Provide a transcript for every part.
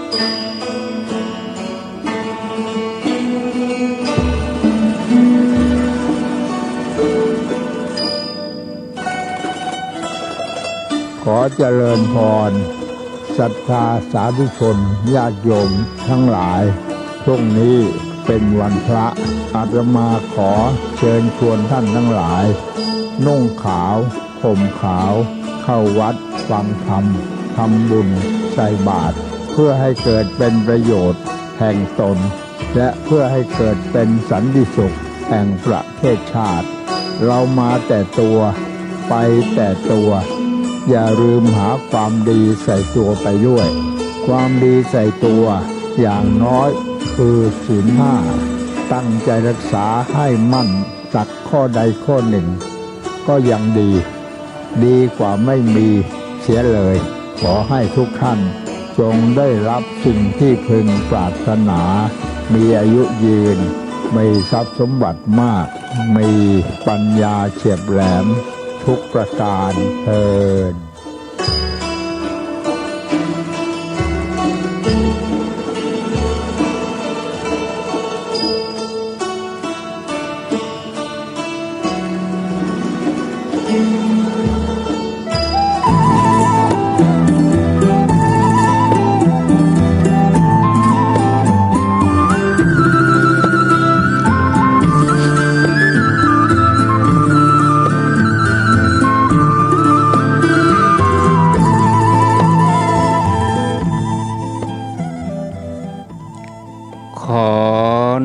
ขอเจริญพรศรัทธาสาธุชนญาติโยมทั้งหลายช่วงนี้เป็นวันพระอาตมาขอเชิญชวนท่านทั้งหลายนุ่งขาวห่มขาวเข้าวัดฟังธรรมทำบุญใส่บาตรเพื่อให้เกิดเป็นประโยชน์แห่งตนและเพื่อให้เกิดเป็นสันติสุขแห่งประเทศชาติเรามาแต่ตัวไปแต่ตัวอย่าลืมหาความดีใส่ตัวไปด้วยความดีใส่ตัวอย่างน้อยคือศีล 5ตั้งใจรักษาให้มั่นสักข้อใดข้อหนึ่งก็ยังดีกว่าไม่มีเสียเลยขอให้ทุกท่านจงได้รับสิ่งที่พึงปรารถนามีอายุยืนมีทรัพย์สมบัติมากมีปัญญาเฉียบแหลมทุกประการเทอญขอ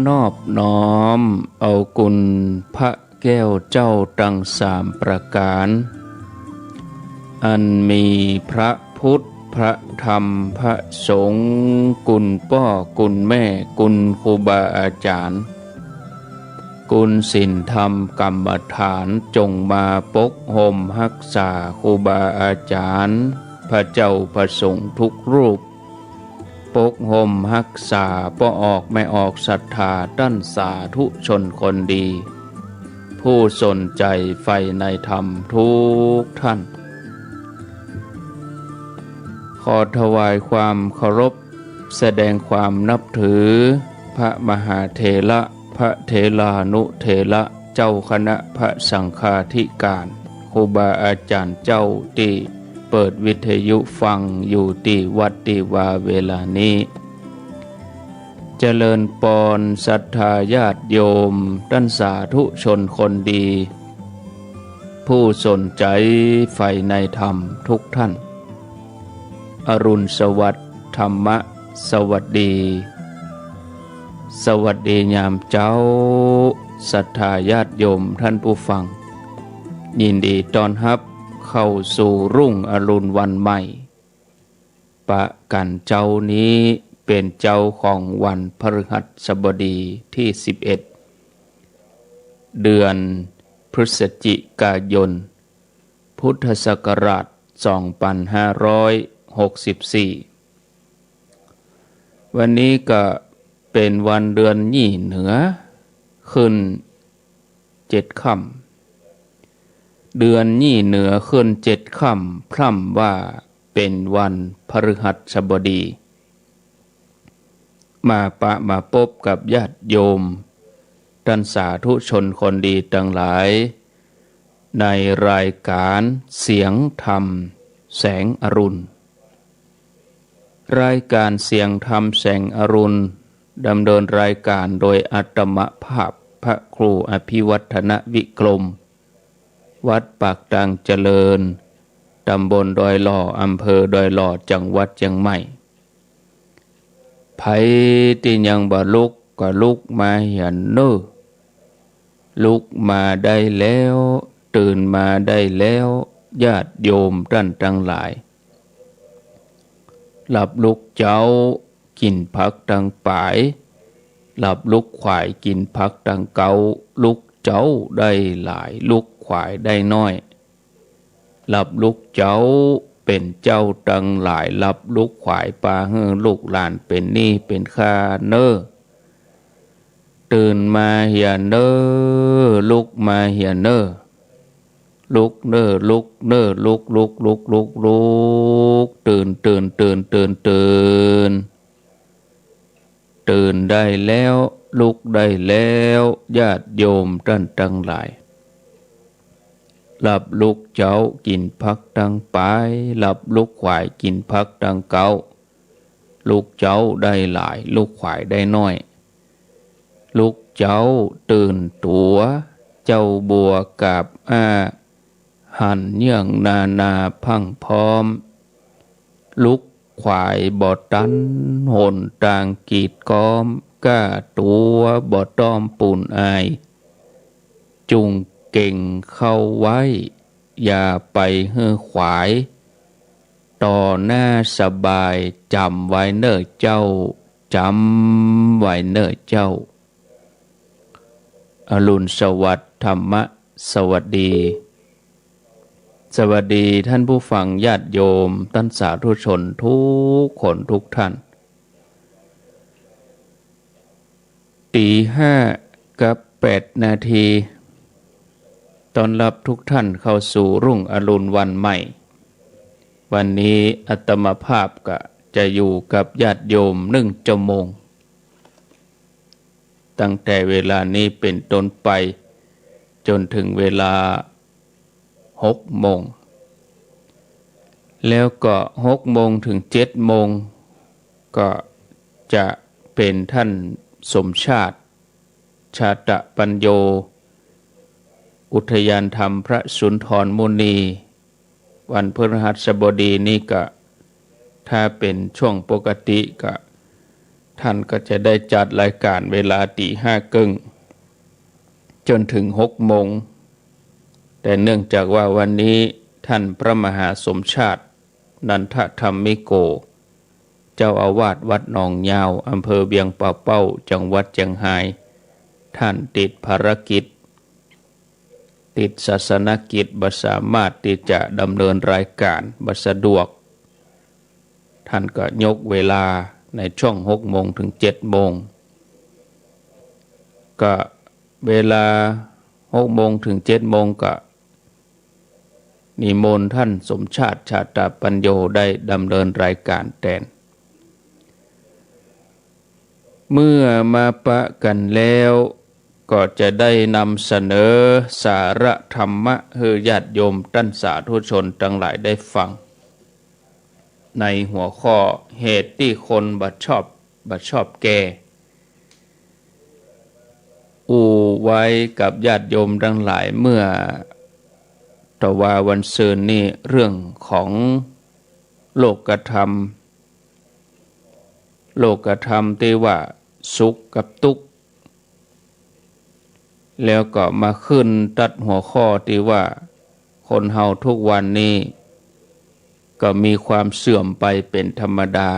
นอบน้อมเอากุณพระแก้วเจ้าทั้ง3ประการอันมีพระพุทธพระธรรมพระสงฆ์กุณพ่อกุณแม่กุณครูบาอาจารย์กุณศีลธรรมกรรมฐานจงมาปกห่มรักษาครูบาอาจารย์พระเจ้าพระสงฆ์ทุกรูปปกห่มรักษาบ่ออกไม่ออกศรัทธาด้านสาธุชนคนดีผู้สนใจใฝ่ในธรรมทุกท่านขอถวายความเคารพแสดงความนับถือพระมหาเถระพระเถรานุเถระเจ้าคณะพระสังฆาธิการครูบาอาจารย์เจ้าที่เปิดวิทยุฟังอยู่ที่วัดที่วาเวลานี้เจริญปอนศรัทธาญาติโยมท่านสาธุชนคนดีผู้สนใจใฝ่ในธรรมทุกท่านอรุณสวัสดิ์ธรรมะสวัสดีสวัสดียามเจ้าศรัทธาญาติโยมท่านผู้ฟังยินดีต้อนรับเข้าสู่รุ่งอรุณวันใหม่ประกันเจ้านี้เป็นเจ้าของวันพฤหัสบดีที่11เดือนพฤศจิกายนพุทธศักราช2564วันนี้ก็เป็นวันเดือนยี่เหนือขึ้น7 ค่ำเดือนยี่เหนือขึ้น7 ค่ำพร่ำว่าเป็นวันพฤหัสบดีมาพบกับญาติโยมท่านสาธุชนคนดีทั้งหลายในรายการเสียงธรรมแสงอรุณรายการเสียงธรรมแสงอรุณดำเนินรายการโดยอาตมภาพพระครูอภิวัฒนวิกรมวัดปากดังเจริญตำบลดอยหล่ออำเภอดอยหล่อจังหวัดเชียงใหม่ไผที่ยังบ่ลุกก็ลุกมาเห็นเน้อลุกมาได้แล้วตื่นมาได้แล้วญาติโยมท่านทั้งหลายหลับลุกเจ้ากินผักตังปายหลับลุกขวายกินผักตังเกาลุกเจ้าได้หลายลุกขวายได้น้อยหลับลุกเจ้าเป็นเจ้าตังหลายหลับลุกขวายปาเฮือลูกหลานเป็นหนี้เป็นค่าเน้อตื่นมาเหียเน้อลุกมาเหียเน้อลุกเน้อลุกเน้อลุกตื่น ตื่นได้แล้วลุกได้แล้วญาติโยมท่านทั้งหลายหลับลุกเจ้ากินพักดังไปหลับลุกขวายกินพักดังเก่าลุกเจ้าได้หลายลุกขวายได้น้อยลุกเจ้าตื่นตัวเจ้าบัวกับหันเยื่องนาพังพร้อมลุกขวายบ่ตันหนตางกีดก้อมก้าตัวบ่ต้อมปูนอายจุงเก่งเข้าไว้อย่าไปเฮือขวายต่อหน้าสบายจำไว้เน้อเจ้าจำไว้เน้อเจ้าอรุณสวัสดิ์ธรรมะสวัสดีสวัสดีท่านผู้ฟังญาติโยมท่านสาธุชนทุกคนทุกท่านตี5:08ตอนรับทุกท่านเข้าสู่รุ่งอรุณวันใหม่วันนี้อาตมาภาพก็จะอยู่กับญาติโยม1 ชั่วโมงตั้งแต่เวลานี้เป็นต้นไปจนถึงเวลา6 โมงแล้วก็6 โมงถึง7 โมงก็จะเป็นท่านสมชาติชาตปัญโยอุทยานธรรมพระสุนทรมุนีวันพฤหัสบดีนี้ก็ถ้าเป็นช่วงปกติก็ท่านก็จะได้จัดรายการเวลาตี 5:30จนถึง6 โมงแต่เนื่องจากว่าวันนี้ท่านพระมหาสมชาตินันทธรรมิโกเจ้าอาวาสวัดหนองยาวอำเภอเบียงป่าเป้าจังหวัดเชียงรายท่านติดภารกิจติดศาสนกิจบ่สามารถที่จะดำเนินรายการบ่สะดวกท่านก็ยกเวลาในช่วง6 โมงถึง7 โมงก็เวลา6 โมงถึง7 โมงก็นิมนต์ท่านสมชาติชาตปัญโยได้ดำเนินรายการแทนเมื่อมาปะกันแล้วก็จะได้นำเสนอสาระธรรมะให้ญาติโยมท่านสาธุชนทั้งหลายได้ฟังในหัวข้อเหตุที่คนบัดชอบแก่ไว้กับญาติโยมทั้งหลายเมื่อตะวาวันซืนนี่เรื่องของโลกธรรมที่ว่าสุขกับทุกข์แล้วก็มาขึ้นตัดหัวข้อที่ว่าคนเฮาทุกวันนี้ก็มีความเสื่อมไปเป็นธรรมดา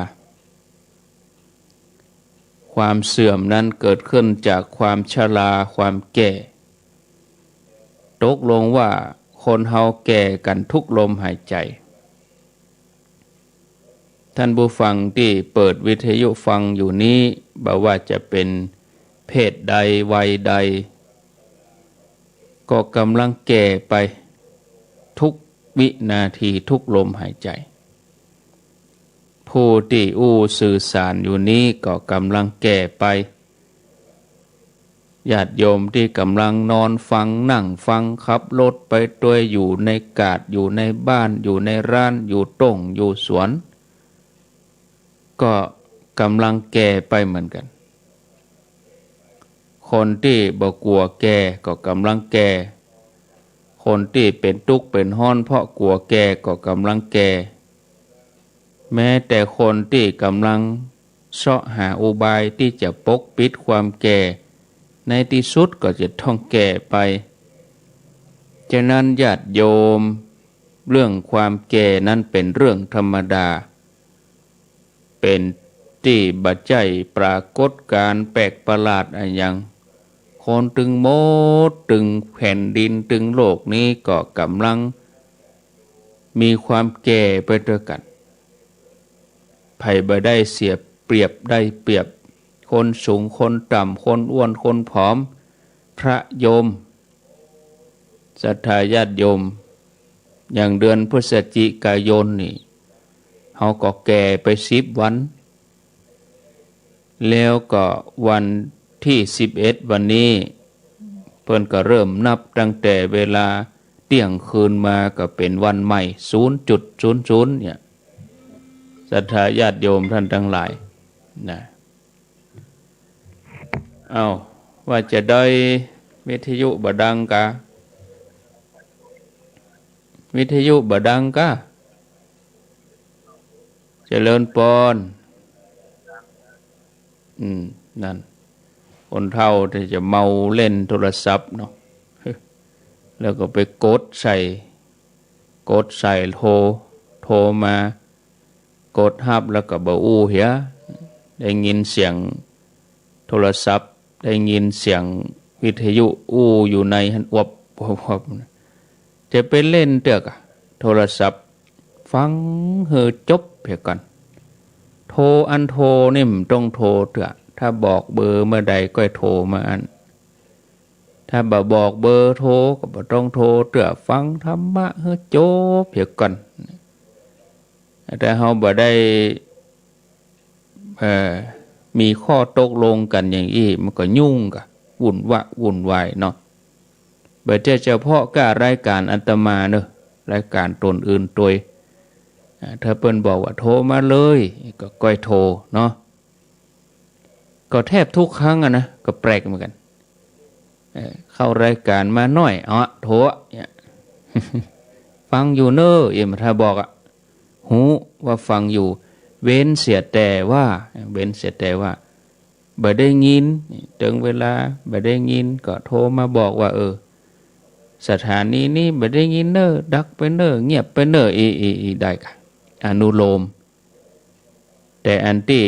ความเสื่อมนั้นเกิดขึ้นจากความชราความแก่ตกลงว่าคนเฮาแก่กันทุกลมหายใจท่านผู้ฟังที่เปิดวิทยุฟังอยู่นี้บอกว่าจะเป็นเพศใดวัยใดก็กำลังแก่ไปทุกวินาทีทุกลมหายใจผู้ที่สื่อสารอยู่นี้ก็กำลังแก่ไปญาติโยมที่กำลังนอนฟังนั่งฟังขับรถไปด้วยอยู่ในกาดอยู่ในบ้านอยู่ในร้านอยู่ต้งอยู่สวนก็กำลังแก่ไปเหมือนกันคนที่บ่กลัวแก่ก็กำลังแก่คนที่เป็นทุกข์เป็นร้อนเพราะกลัวแก่ก็กำลังแก่แม้แต่คนที่กำลังเสาะหาอุบายที่จะปกปิดความแก่ในที่สุดก็จะต้องแก่ไปฉะนั้นญาติโยมเรื่องความแก่นั้นเป็นเรื่องธรรมดาเป็นที่บัจจัยปรากฏการแปลกประหลาดอะไรอย่างคนตึงโมดตึงแผ่นดินตึงโลกนี้ก็กำลังมีความแก่ไปด้วยกันไผบ่ได้เสียเปรียบได้เปรียบคนสูงคนต่ำคนอ้วนคนผอมพระโยมศรัทธาญาติโยมอย่างเดือนพฤศจิกายนนี่เขาก็แก่ไป10 วัน แล้วก็วันที่11วันนี้เพิ่นก็เริ่มนับตั้งแต่เวลาเที่ยงคืนมาก็เป็นวันใหม่ 0.00 เนี่ยศรัทธาญาติโยมท่านทั้งหลายนะเอาว่าจะได้วิทยุบดังกะวิทยุบดังกะเจริญปอนนั่นคนเฒ่าที่จะเมาเล่นโทรศัพท์เนาะแล้วก็ไปกดใส่โทรมากดฮับแล้วก็บ่อู้เหียได้ยินเสียงโทรศัพท์ได้ยินเสียงวิทยุอู้อยู่ในหันวับจะไปเล่นเตือกโทรศัพท์ฟังเฮอจบเพียกันโทรนี่มันต้องโทรเตือถ้าบอกเบอร์เมื่อใดก็โทรมาอันถ้าบ่บอกเบอร์โทรก็บ่ต้องโทรเตือฟังธรรมะเฮอจบเพียกันแต่เฮาบ่ได้มีข้อตกลงกันอย่างอี้มันก็ยุ่งกะวุ่นวายเนาะบ่ใช่เฉพาะกับรายการอาตมาเนอะรายการตนอื่นตัวถ้าเพิ่นบอกว่าโทรมาเลยก็ก้อยโทรเนาะก็แทบทุกครั้งอะนะก็แปลกเหมือนกันเข้ารายการมาหน่อยโทรเนี่ย ฟังอยู่เนอะถ้าบอกอะหูว่าฟังอยู่เว้นเสียแต่ว่าบ่ได้ยินถึงเวลาบ่ได้ยินก็โทรมาบอกว่าสถานีนี้บ่ได้ยินเนอะดักไปเนอะเงียบไปเนอะได้ค่ะอนุโลมแต่อันที่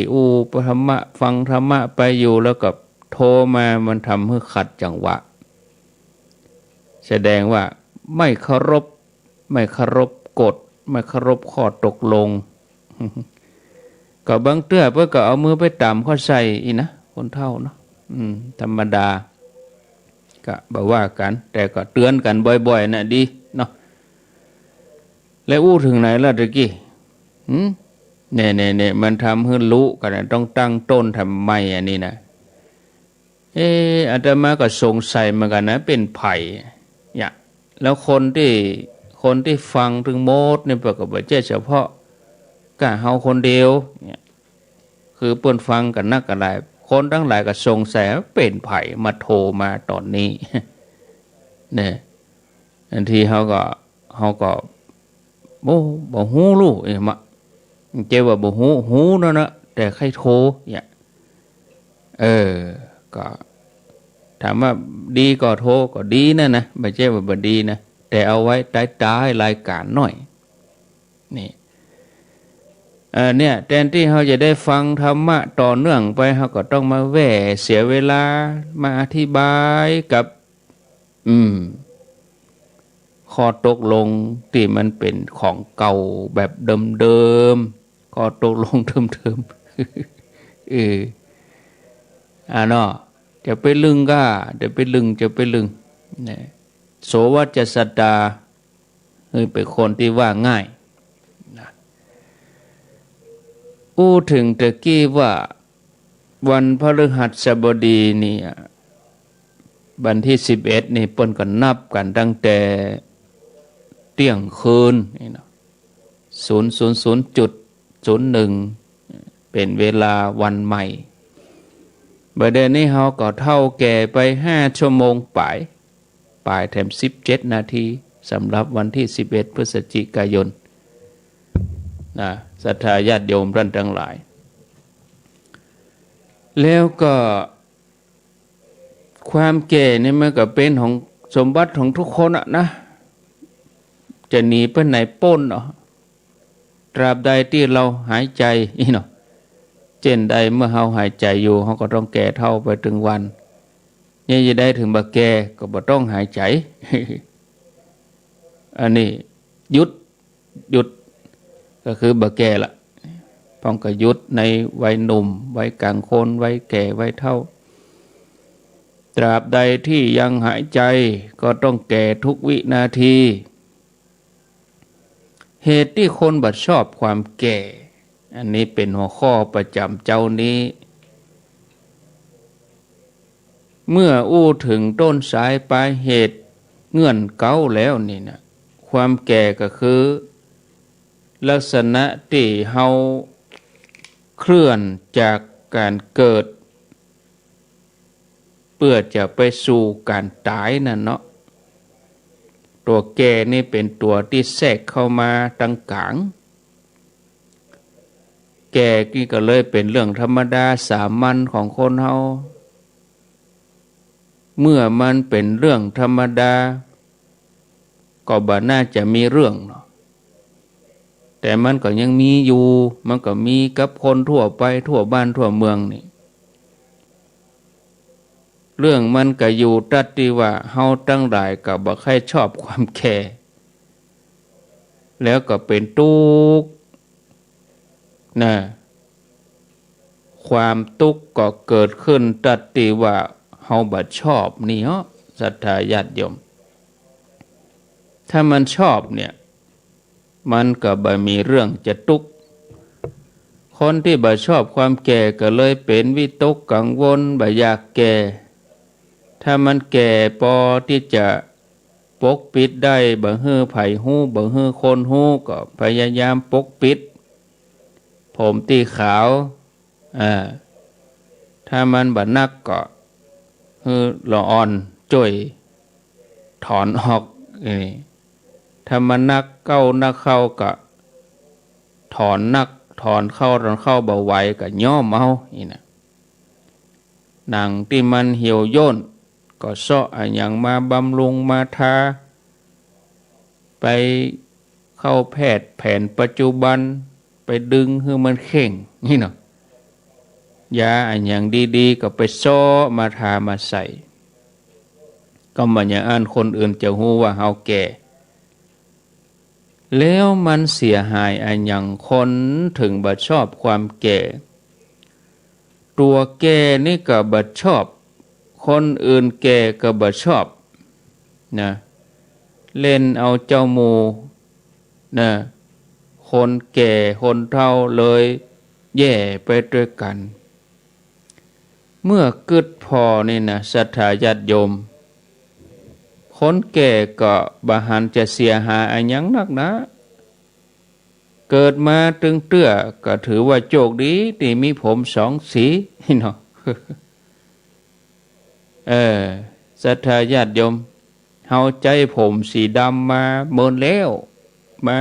ธรรมะฟังธรรมะไปอยู่แล้วก็โทรมามันทำให้ขัดจังหวะแสดงว่าไม่เคารพกฎไม่เคารพข้อตกลง ก็บางเตื้อเพื่อก็เอามือไปตามข้อใส่อีนะคนเฒ่าเนาะธรรมดาก็บ่ว่ากันแต่ก็เตือนกันบ่อยๆน่ะดีเนาะแล้วถึงไหนแล้วตะกี้เนี่ยมันทำให้รู้กันต้องตั้งต้นทำไมอันนี้นะอาตมาก็สงสัยเหมือนกันนะเป็นไผ่เนี่ยแล้วคนที่ฟังถึงโมดเนี่ยก็บ่ใช่เฉพาะกะเฮาคนเดียวเนี่ยคือเปิ้นฟังกันนักกันหลายคนทั้งหลายก็สงสัยว่าเป็นไผ่มาโทรมาตอนนี้ เนี่ยอันที่เฮาก็บ่ฮู้รู้มะเจ้าว่าบ่ฮู้นั่นน่ะแต่ใครโทรเนี่ยก็ถามว่าดีก็โทรก็ดีนะไม่ใช่ว่าบ่ดีนะแต่เอาไว้ท้ายรายการหน่อยนี่เนี่ยแทนที่เราจะได้ฟังธรรมะต่อเนื่องไปเราก็ต้องมาแว่เสียเวลามาอธิบายกับข้อตกลงที่มันเป็นของเก่าแบบเดิมๆข้อตกลงเดิมๆเนาะจะไปลึงก็จะไปลึงเนี่ยโสวัจสัตตาเป็นคนที่ว่าง่ายถึงตะกี้ว่าวันพฤหัสบดีนี่วันที่11นี่เปิ้นก็นับกันตั้งแต่เที่ยงคืนนี่เนาะ00.01เป็นเวลาวันใหม่บัดเดี๋ยวนี้เฮาก็เท่าแก่ไป5ชั่วโมงปลายแถม17นาทีสำหรับวันที่11พฤศจิกายนนะศรัทธาญาติโยมท่านทั้งหลายแล้วก็ความแก่นี่มันก็เป็นของสมบัติของทุกคนนะจะหนีไปไหนพ้นเนาะตราบใดที่เราหายใจเนาะเช่นใดเมื่อเราหายใจอยู่เราก็ต้องแก่เท่าไปถึงวันนี่จะได้ถึงบ่แก่ก็บ่ต้องหายใจ อันนี้หยุดก็คือบ่แก่ละพ้องก็หยุดในวัยหนุ่มวัยกลางคนวัยแก่วัยเฒ่าตราบใดที่ยังหายใจก็ต้องแก่ทุกวินาทีเหตุที่คนบัดชอบความแก่อันนี้เป็นหัวข้อประจำเจ้านี้ เมื่ออู้ถึงต้นสายปลายเหตุเงื่อนเก้าแล้วนี่นะความแก่ก็คือลักษณะที่เฮาเคลื่อนจากการเกิดเพื่อจะไปสู่การตายนั่นเนาะตัวแก่นี่เป็นตัวที่แทรกเข้ามาตั้งกลางแก่นี่ก็เลยเป็นเรื่องธรรมดาสามัญของคนเฮาเมื่อมันเป็นเรื่องธรรมดาก็บ่น่าจะมีเรื่องเนาะแต่มันก็ยังมีอยู่มันก็มีกับคนทั่วไปทั่วบ้านทั่วเมืองนี่เรื่องมันก็อยู่ตัดที่ว่าเฮาตั้งหลายก็บ่ค่อยชอบความแก่แล้วก็เป็นทุกข์นะความทุกข์ก็เกิดขึ้นตัดที่ว่าเฮาบ่ชอบนี่เนาะศรัทธาญาติโยมถ้ามันชอบเนี่ยมันก็บ่มีเรื่องจะทุกข์คนที่บ่ชอบความแก่ก็เลยเป็นวิตกกังวลบ่อยากแก่ถ้ามันแก่พอที่จะปกปิดได้บ่ฮื้อไผฮู้บ่ฮื้อคนฮู้ก็พยายามปกปิดผมที่ขาวถ้ามันบ่นักก็ฮื้อละอ่อนจ้อยถอนออกนี่ถ้ามันนักเก้านักเข้าก็ถอนนักถอนเข้าบ่ไหวก็ย่อมเอานี่นะหนังที่มันเหี่ยวย่นก็เซาะอันหยังมาบำรุงมาทาไปเข้าแพทย์แผนปัจจุบันไปดึงให้มันเข่งนี่เนาะยาอันหยังดีๆก็ไปเซาะมาทามาใส่ก็มันอย่างอันคนอื่นจะฮู้ว่าเฮาแก่แล้วมันเสียหายอันหยังคนถึงบ่ชอบความแก่ตัวแก่นี่ก็บ่ชอบคนอื่นแก่ก็บ่ชอบนะเล่นเอาเจ้าหมู่นะคนแก่คนเฒ่าเลยแย่ไปด้วยกันเมื่อกึดพอนี่นะศรัทธาญาติโยมคนแก่ก็บ่หันจะเสียหายอันหยังนักนะเกิดมาตึงเตื้อก็ถือว่าโชคดีที่มีผมสองสีเนาะศรัทธาญาติโยมเฮาใจผมสีดำมาเมินแล้วมา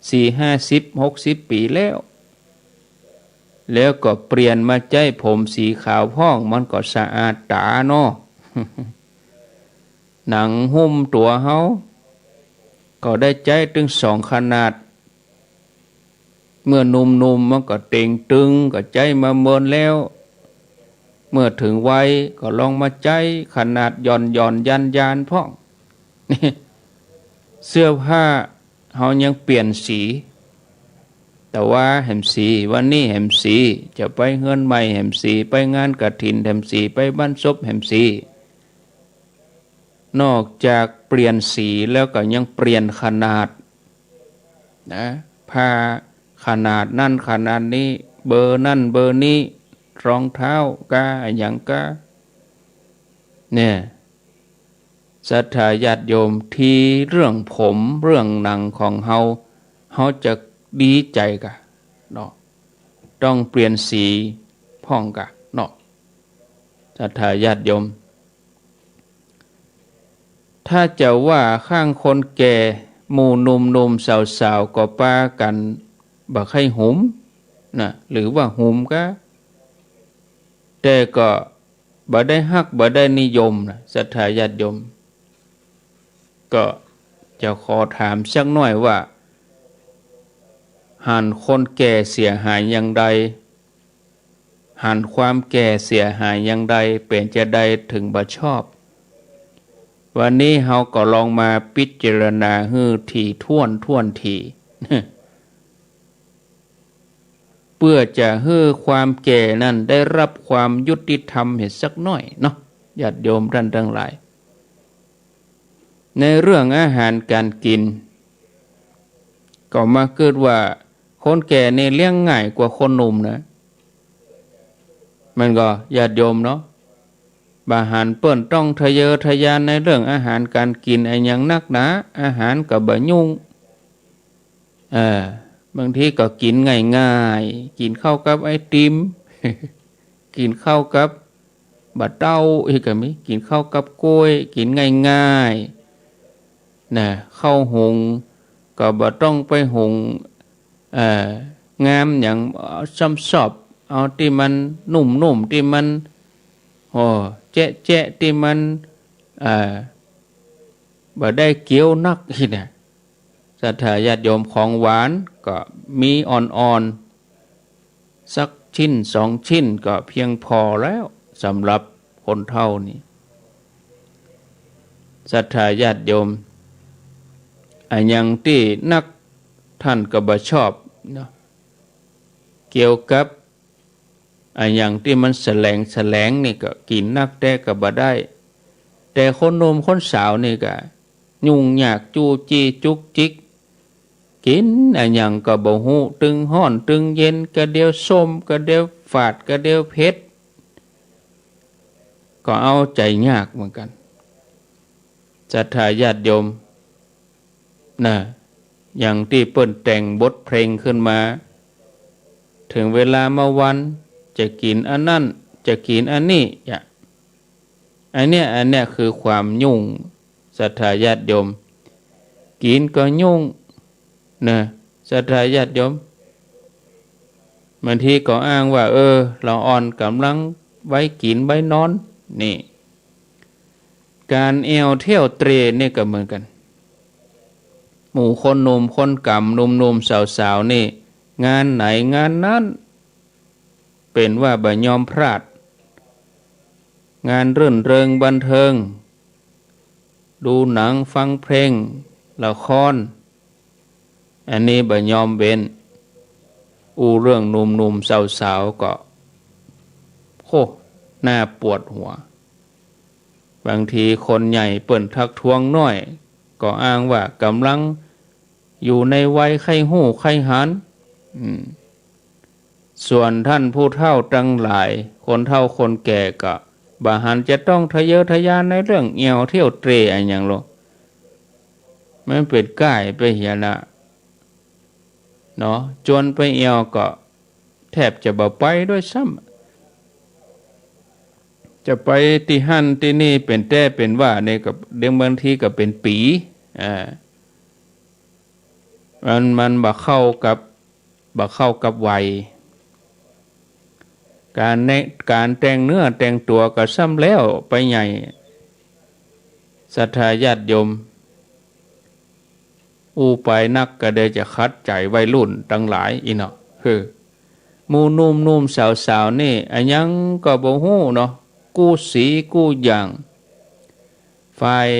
40-50-60 ปีแล้วก็เปลี่ยนมาใจผมสีขาวพ่องมันก็สะอาดตาเนาะ หนังหุ้มตัวเฮาก็ได้ใจถึง2 ขนาดเมื่อนุ่มๆมันก็เต่งตึงก็ใจมาเมินแล้วเมื่อถึงวัยก็ลองมาใจขนาดย่อนยันพ่องนี่เสื้อผ้าเฮายังเปลี่ยนสีแต่ว่าแหมสีวันนี้แหมสีจะไปเฮือนใหม่แหมสีไปงานกฐินแหมสีไปบ้านศพแหมสีนอกจากเปลี่ยนสีแล้วก็ยังเปลี่ยนขนาดนะผ้าขนาดนั่นขนาดนี้เบอร์นั่นเบอร์นี้รองเท้ากาอย่างกาเนี่ยศรัทธาญาติโยมที่เรื่องผมเรื่องหนังของเฮาจะดีใจกะเนาะต้องเปลี่ยนสีพ่องกะเนาะศรัทธาญาติโยมถ้าจะว่าข้างคนแก่หมู่หนุ่มๆสาวๆก็ป้ากันบ่ให้หุมนะหรือว่าหุมก็แต่ก็บ่ได้ฮักบ่ได้นิยมนะศรัทธาญาติโยมก็จะขอถามสักหน่อยว่าหันคนแก่เสียหายอย่างใดหันความแก่เสียหายอย่างใดเป็นจะใดถึงบ่ชอบวันนี้เฮาก็ลองมาพิจารณาให้ถี่ถ้วนทีเพื่อจะให้ความแก่นั้นได้รับความยุติธรรมเห็นสักหน่อยเนาะญาติโยมท่านทั้งหลายในเรื่องอาหารการกินก็มาเกิดว่าคนแก่เนี่ยเลี้ยงง่ายกว่าคนหนุ่มนะมันก็ญาติโยมเนาะ บาหันเปิ้นต้องทะเยอทะยานในเรื่องอาหารการกินไอ้ยังนักหนาอาหารก็บ่ยุ่งบางทีก็กินง่ายๆกินข้าวกับไอติม กินข้าวกับบะเต้าอีกก็มีกินข้าวกับกล้วยกินง่ายๆนะข้าวหุงก็บ่ต้องไปหุงงามอย่างซ้ำซอบเอาที่มันนุ่มๆที่มันแจ๊ะที่มันบ่ได้เกี๊ยวนักอีกเนี่ยศรัทธาญาติโยมของหวานก็มีอ่อนๆสักชิ้น2 ชิ้นก็เพียงพอแล้วสำหรับคนเฒ่านี่ศรัทธาญาติโยมอันยังที่นักท่านก็บ่ชอบเนาะเกี่ยวกับอันยังที่มันแสลงนี่ก็กินนักแต่ก็บ่ได้ แต่คนหนุ่มคนสาวนี่ก็ยุ่งยากจู้จี้จุกจิกกินอันยังก็บ่ฮู้ตึงฮ้อนตึงเย็นก็เดียวส้มก็เดียวฝาดก็เดียวเผ็ดก็เอาใจยากเหมือนกันศรัทธาญาติโยมนะอย่างที่เปิ้นแต่งบทเพลงขึ้นมาถึงเวลามาวันจะกินอันนั้นจะกินอันนี้อันเนี้ยคือความยุ่งศรัทธาญาติโยมกินก็ยุ่งนะศรัทธาญาติโยมบางทีก็อ้างว่าเราอ่อนกำลังไว้กินไว้นอนนี่การเที่ยวเตรนี่ก็เหมือนกันหมู่คนหนุ่มคนกำหนุ่มสาวนี่งานไหนงานนั้นเป็นว่าบ่ยอมพลาดงานรื่นเริงบันเทิงดูหนังฟังเพลงละครอันนี้บ่ยอมเว้นเรื่องหนุ่มสาวก็น่าปวดหัวบางทีคนใหญ่เปิ่นทักท้วงน้อยก็อ้างว่ากำลังอยู่ในวัยไข้หู้ไข้หันส่วนท่านผู้เฒ่าทั้งหลายคนเฒ่าคนแก่ก็บาหันจะต้องทะเยอทะยานในเรื่องเที่ยวเตรอันอย่างโลมันเป็นก้ายไปเหียนะเนาะจนไปก็แทบจะบ่ไปด้วยซ้ำจะไปที่หั่นที่นี่เป็นแต่เป็นว่าในกับเรื่องบางทีก็เป็นปีมันบ่เข้ากับวัยการแต่งเนื้อแต่งตัวก็ซ้ำแล้วไปใหญ่ศรัทธาญาติโยมไปนักก็ได้จะคัดใจวัยรุ่นทั้งหลายอีเนาะหมู่นุ่มสาวนี่อันยังก็บ่ฮู้เนาะกู้สีกู้อย่างฝ่าย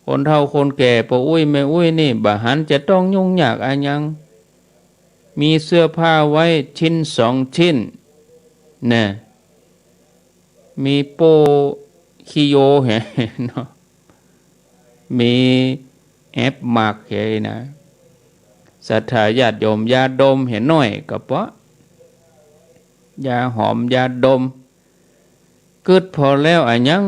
คนเฒ่าคนแก่ป้าอุ้ยแม่อุ้ยนี่บ่หันจะต้องยุ่งยากอันยังมีเสื้อผ้าไว้ชิ้น2 ชิ้นนะมีโปคิโยเนาะมีแอปมากเห็นนะศรัทธาญาติโยมยาดมเห็นน้อยก็เพราะยาหอมยาดมกึดพอแล้วอันยัง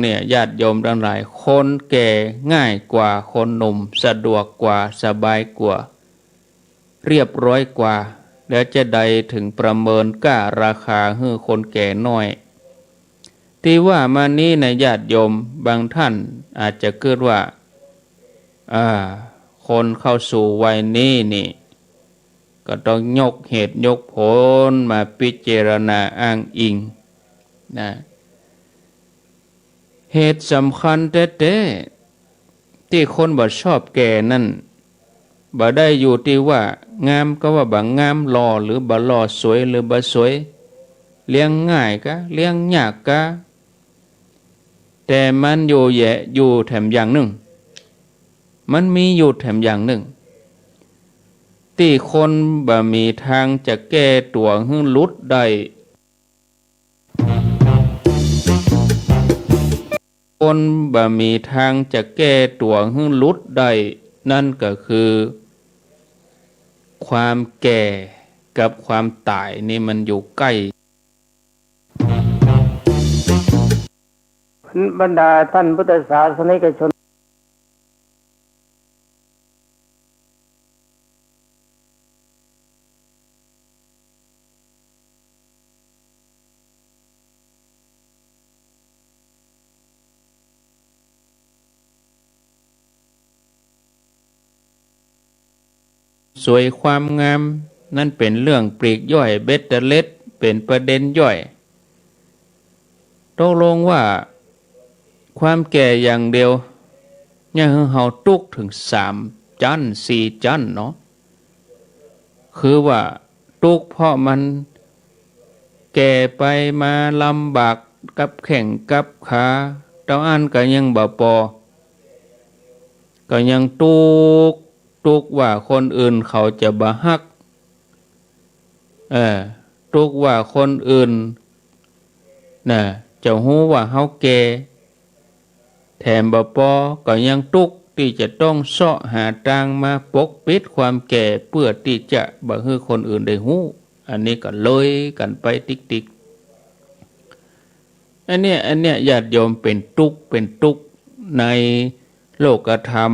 เนี่ยญาติโยมทั้งหลายคนแก่ง่ายกว่าคนหนุ่มสะดวกกว่าสบายกว่าเรียบร้อยกว่าแล้วจะได้ถึงประเมินกล้าราคาให้คนแก่น้อยที่ว่ามานี้ในญาติโยมบางท่านอาจจะเกิดว่าคนเข้าสู่วัยนี้นี่ก็ต้องยกเหตุยกผลมาพิจารณาอ้างอิงนะเหตุสำคัญแท้ๆที่คนบ่ชอบแก่นั่นบ่ได้อยู่ที่ว่างามก็ว่าบ่งามหล่อหรือบ่หล่อสวยหรือบ่สวยเลี้ยงง่ายกะเลี้ยงยากกะแต่มันอยู่แถมอย่างหนึ่งมันมีอยู่แถมอย่างหนึ่งที่คนบ่มีทางจะแก้ตัวให้หลุดได้คนบ่มีทางจะแก้ตัวให้หลุดได้นั่นก็คือความแก่กับความตายนี่มันอยู่ใกล้ บรรดาท่านพุทธศาสนิกชนสวยความงามนั่นเป็นเรื่องปลีกย่อยเบ็ดเตเล็ดเป็นประเด็นย่อยตกลงว่าความแก่อย่างเดียวยังเฮาตุกถึง3 จัน4 จันเนาะคือว่าตุกเพราะมันแก่ไปมาลำบากกับแข่งกับขาเจ้าอันก็ยังบ่พอก็ยังตุกว่าคนอื่นเขาจะบ่ฮักตุกว่าคนอื่นน่ะจะฮู้ว่าเฮาแก่แถมบ่พอก็ยังตุกที่จะต้องเสาะหาทางมาปกปิดความแก่เพื่อที่จะบ่ให้คนอื่นได้ฮู้อันนี้ก็เลยกันไปติ๊กๆอันเนี้ยญาติโยมเป็นตุกในโลกธรรม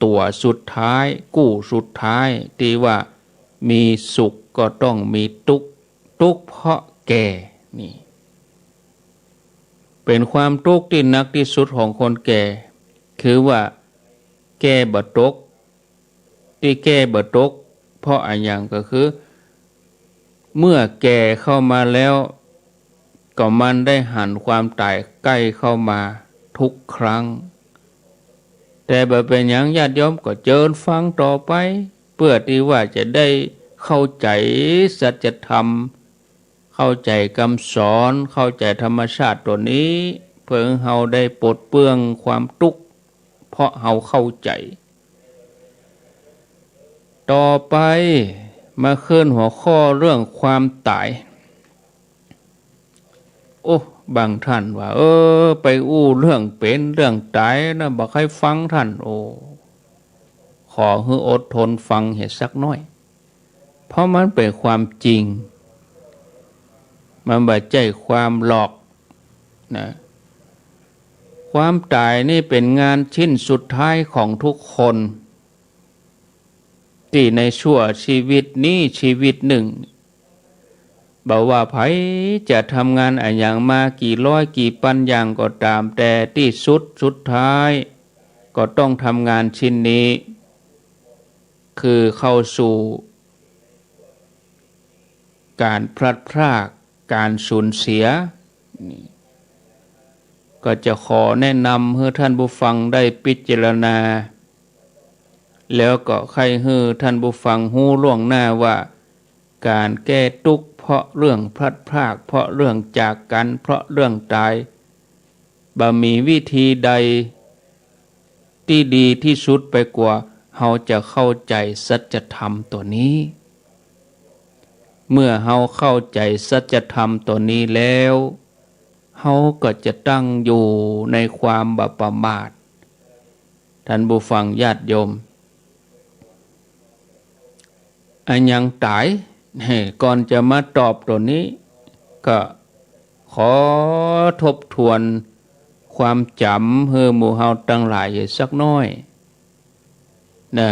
ตัวสุดท้ายกู้สุดท้ายที่ว่ามีสุขก็ต้องมีทุกข์เพราะแก่นี่เป็นความทุกข์ที่หนักที่สุดของคนแก่คือว่าแก่บ่ตกที่แก่บ่ตกเพราะอะไรอย่างก็คือเมื่อแก่เข้ามาแล้วก็มันได้หันความตายใกล้เข้ามาทุกครั้งแต่บ่เป็นหยังญาติโยมก็เจิญฟังต่อไปเพื่อที่ว่าจะได้เข้าใจสัจธรรมเข้าใจคำสอนเข้าใจธรรมชาติตัวนี้เพื่อเฮาได้ปลดเปลื้องความทุกข์เพราะเฮาเข้าใจต่อไปมาขึ้นหัวข้อเรื่องความตายโอ้บางท่านว่าไปอู้เรื่องเป็นเรื่องตายนะบ่ใครฟังท่านโอ้ขอให้อดทนฟังเห็นสักน้อยเพราะมันเป็นความจริงมันบ่ใช่ความหลอกนะความตายนี่เป็นงานชิ้นสุดท้ายของทุกคนที่ในชั่วชีวิตนี้ชีวิตหนึ่งบอกว่าไผจะทำงานอะไรอย่างมากี่ร้อยกี่พันอย่างก็ตามแต่ที่สุดท้ายก็ต้องทำงานชิ้นนี้คือเข้าสู่การพลัดพรากการสูญเสียก็จะขอแนะนำให้ท่านผู้ฟังได้พิจารณาแล้วก็ใครให้ท่านผู้ฟังฮู้ล่วงหน้าว่าการแก้ทุกข์เพราะเรื่องพลัดพรากเพราะเรื่องจากกันเพราะเรื่องตายบ่มีวิธีใดที่ดีที่สุดไปกว่าเฮาจะเข้าใจสัจธรรมตัวนี้เมื่อเฮาเข้าใจสัจธรรมตัวนี้แล้วเฮาก็จะตั้งอยู่ในความบ่ประมาทท่านผู้ฟังญาติโยมอันยังตายก่อนจะมาตอบตัวนี้ก็ขอทบทวนความจำให้หมู่เฮาทั้งหลายสักน้อยนะ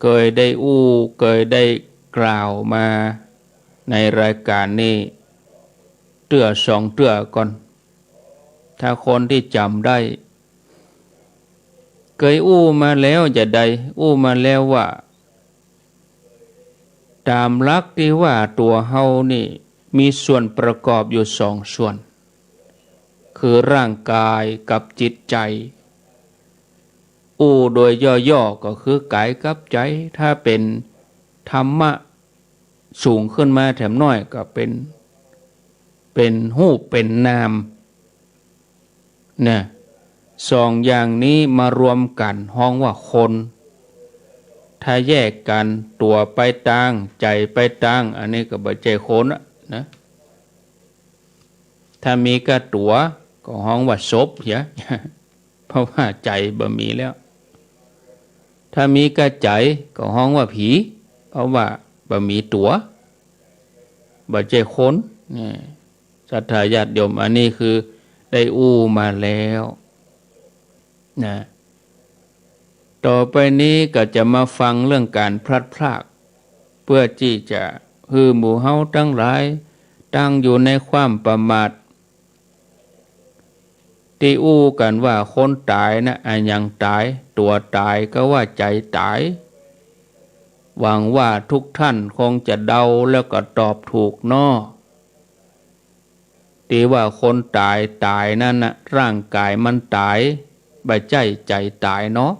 เคยได้เคยได้กล่าวมาในรายการนี้เตื้อ2 เตื้อก่อนถ้าคนที่จำได้เคยมาแล้วจะได้มาแล้วว่าตามหลักที่ว่าตัวเฮานี่มีส่วนประกอบอยู่2 ส่วนคือร่างกายกับจิตใจโดยย่อๆก็คือกายกับใจถ้าเป็นธรรมะสูงขึ้นมาแถมน้อยก็เป็นรูปเป็นนามนะ2 อย่างนี้มารวมกันห้องว่าคนถ้าแยกกันตัวไปต่างใจไปต่างอันนี้ก็บ่ใช่คนนะถ้ามีกระตัวก็ห้องว่าศพเสียเพราะว่าใจบ่มีแล้วถ้ามีกระใจก็ห้องว่าผีเพราะว่าบ่มีตัวบ่ใช่คนนี่ศรัทธาญาติโยมอันนี้คือไ ได้อู้มาแล้วนะต่อไปนี้ก็จะมาฟังเรื่องการพลัดพรากเพื่อที่จะฮือหมู่เฮาทั้งหลายตั้งอยู่ในความประมาทที่อู้กันว่าคนตายนะอันยังตายตัวตายก็ว่าใจตายหวังว่าทุกท่านคงจะเดาแล้วก็ตอบถูกเนาะที่ว่าคนตายตายนั่นนะร่างกายมันตายบ่ใจใจตายเนาะ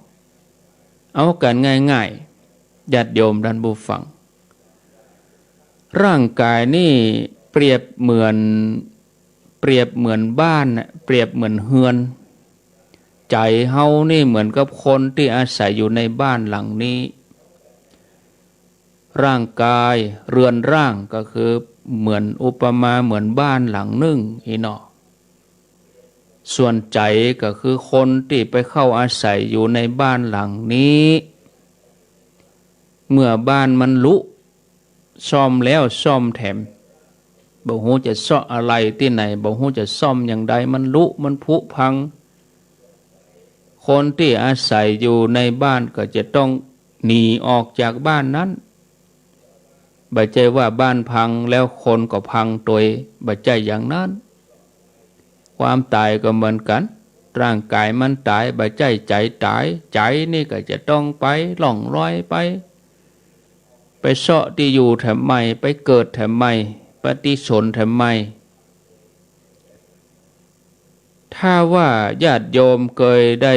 เอากันง่ายๆญาติโยมท่านผู้ฟังร่างกายนี่เปรียบเหมือนบ้านนะเปรียบเหมือนเฮือนใจเฮานี่เหมือนกับคนที่อาศัยอยู่ในบ้านหลังนี้ร่างกายเรือนร่างก็คือเหมือนอุปมาเหมือนบ้านหลังหนึ่งอีเนาะส่วนใจก็คือคนที่ไปเข้าอาศัยอยู่ในบ้านหลังนี้เมื่อบ้านมันลุซ่อมแล้วซ่อมแถมบ่ฮู้จะซ่ออะไรที่ไหนบ่ฮู้จะซ่อมอย่างใดมันลุมันผุพังคนที่อาศัยอยู่ในบ้านก็จะต้องหนีออกจากบ้านนั้นบ่ใจว่าบ้านพังแล้วคนก็พังตัวบ่ใจอย่างนั้นความตายก็เหมือนกันร่างกายมันตายบ่ใจใจตายใจนี่ก็จะต้องไปล่องลอยไปเสาะที่อยู่แถมใหม่ไปเกิดแถมใหม่ปฏิสนธิแถมใหม่ถ้าว่าญาติโยมเคยได้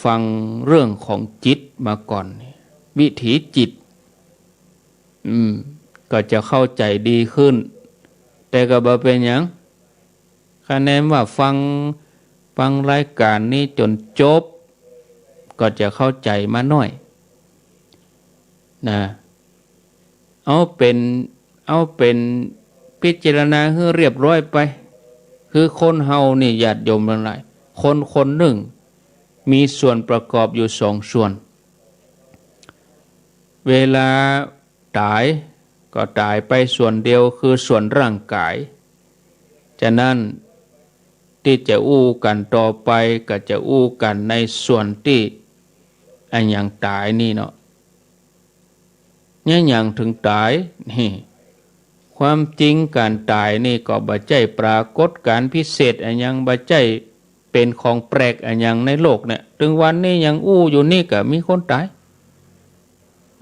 ฟังเรื่องของจิตมาก่อนวิถีจิตก็จะเข้าใจดีขึ้นแต่ก็บ่เป็นหยังคะแนนว่าฟังรายการนี้จนจบก็จะเข้าใจมาหน่อยนะเอาเป็นพิจารณาให้เรียบร้อยไปคือคนเฮานี่ญาติโยมทั้งหลายคนหนึ่งมีส่วนประกอบอยู่สองส่วนเวลาตายก็ตายไปส่วนเดียวคือส่วนร่างกายฉะนั้นที่จะอู้กันต่อไปก็จะอู้กันในส่วนที่อันยังตายนี่เนาะเนี่ยอย่างถึงตายนี่ความจริงการตายนี่ก็บ่ใจปรากฏการพิเศษอันยังบ่ใจเป็นของแปลกอันยังในโลกเนี่ยถึงวันนี้ยังอู้อยู่นี่ก็มีคนตาย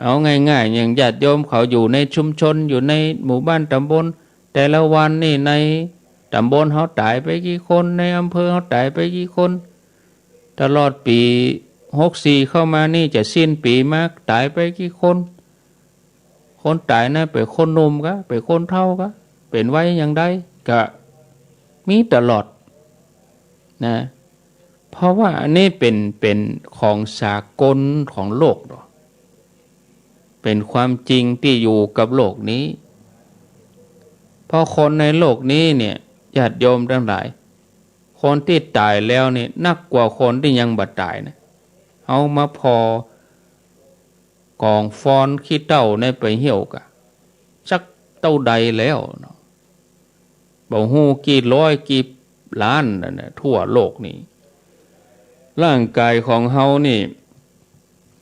เอาง่ายๆอย่างญาติโยมเขาอยู่ในชุมชนอยู่ในหมู่บ้านตำบลแต่ละวันนี่ในตำบลเขาตายไปกี่คนในอำเภอเขาตายไปกี่คนตลอดปี64เข้ามานี่จะสิ้นปีมากตายไปกี่คนตายนะเป็นคนหนุ่มก็เป็นคนเฒ่าก็เป็นวัยอย่างใดก็มีตลอดนะเพราะว่าอันนี้เป็นของสากลของโลกเป็นความจริงที่อยู่กับโลกนี้เพราะคนในโลกนี้เนี่ยญาติโยมทั้งหลายคนที่ตายแล้วนี่นักกว่าคนที่ยังบ่ตายนะเอามาพอกองฟอนขี้เต้าในไปเหี่ยวกะสักเต้าใดแล้วเนาะบ่ฮู้กี่ร้อยกี่ล้านนะทั่วโลกนี้ร่างกายของเฮานี่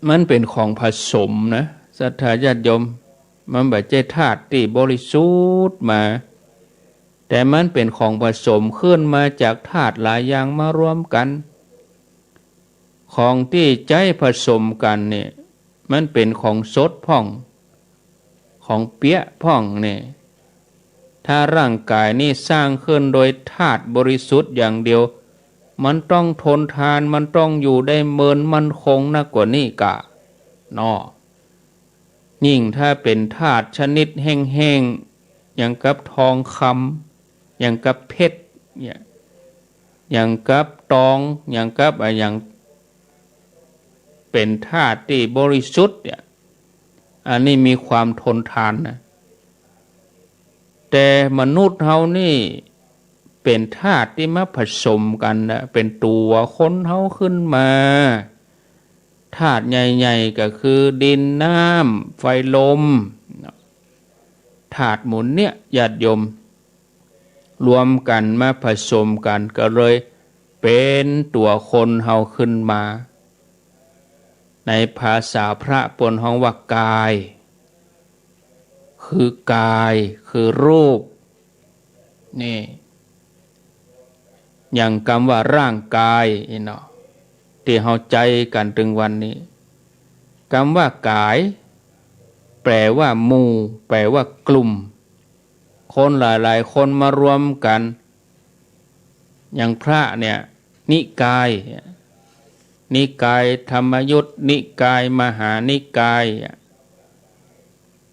มันเป็นของผสมนะศรัทธาญาติโยมมันบ่ใช่ธาตุที่บริสุทธิ์มาแต่มันเป็นของผสมขึ้นมาจากธาตุหลายอย่างมารวมกันของที่ใจผสมกันเนี่ยมันเป็นของสดพ่องของเปี๊ยะพ่องเนี่ยถ้าร่างกายนี่สร้างขึ้นโดยธาตุบริสุทธิ์อย่างเดียวมันต้องทนทานมันต้องอยู่ได้เมินมั่นคงนักกว่านี้กะเนาะยิ่งถ้าเป็นธาตุชนิดแห้งๆอย่างกับทองคำอย่างกับเพชรอย่างกับตองอย่างกับอย่างเป็นธาตุที่บริสุทธิ์เนี่ยอันนี้มีความทนทานนะแต่มนุษย์เฮานี่เป็นธาตุที่มาผสมกันนะเป็นตัวคนเฮาขึ้นมาธาตุใหญ่ๆก็คือดินน้ำไฟลมธาตุหมุนเนี่ยญาติโยม รวมกันมาผสมกันก็เลยเป็นตัวคนเฮาขึ้นมาในภาษาพระปนห้องว่ากายคือกายคือรูปนี่อย่างคำว่าร่างกายเนาะที่เฮาใจกันถึงวันนี้คำว่ากายแปลว่าหมู่แปลว่ากลุ่มคนหลายๆคนมารวมกันอย่างพระเนี่ยนิกายนิกายธรรมยุตนิกายมหานิกาย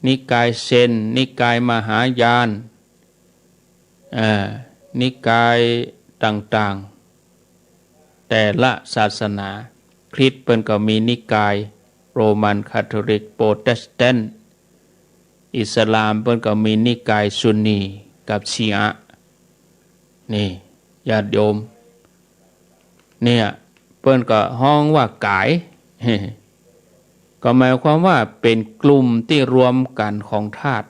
นิกายเซนนิกายมหายานนิกายต่างๆแต่ละศาสนาคริสต์เปิ้นก็มีนิกายโรมันคาทอลิกโปรเตสแตนต์อิสลามเปิ้นก็มีนิกายซุนนีกับชีอะห์นี่ญาติโยมเนี่ยเปิ้นก็ห้องว่ากาย ก็หมายความว่าเป็นกลุ่มที่รวมกันของธาตุ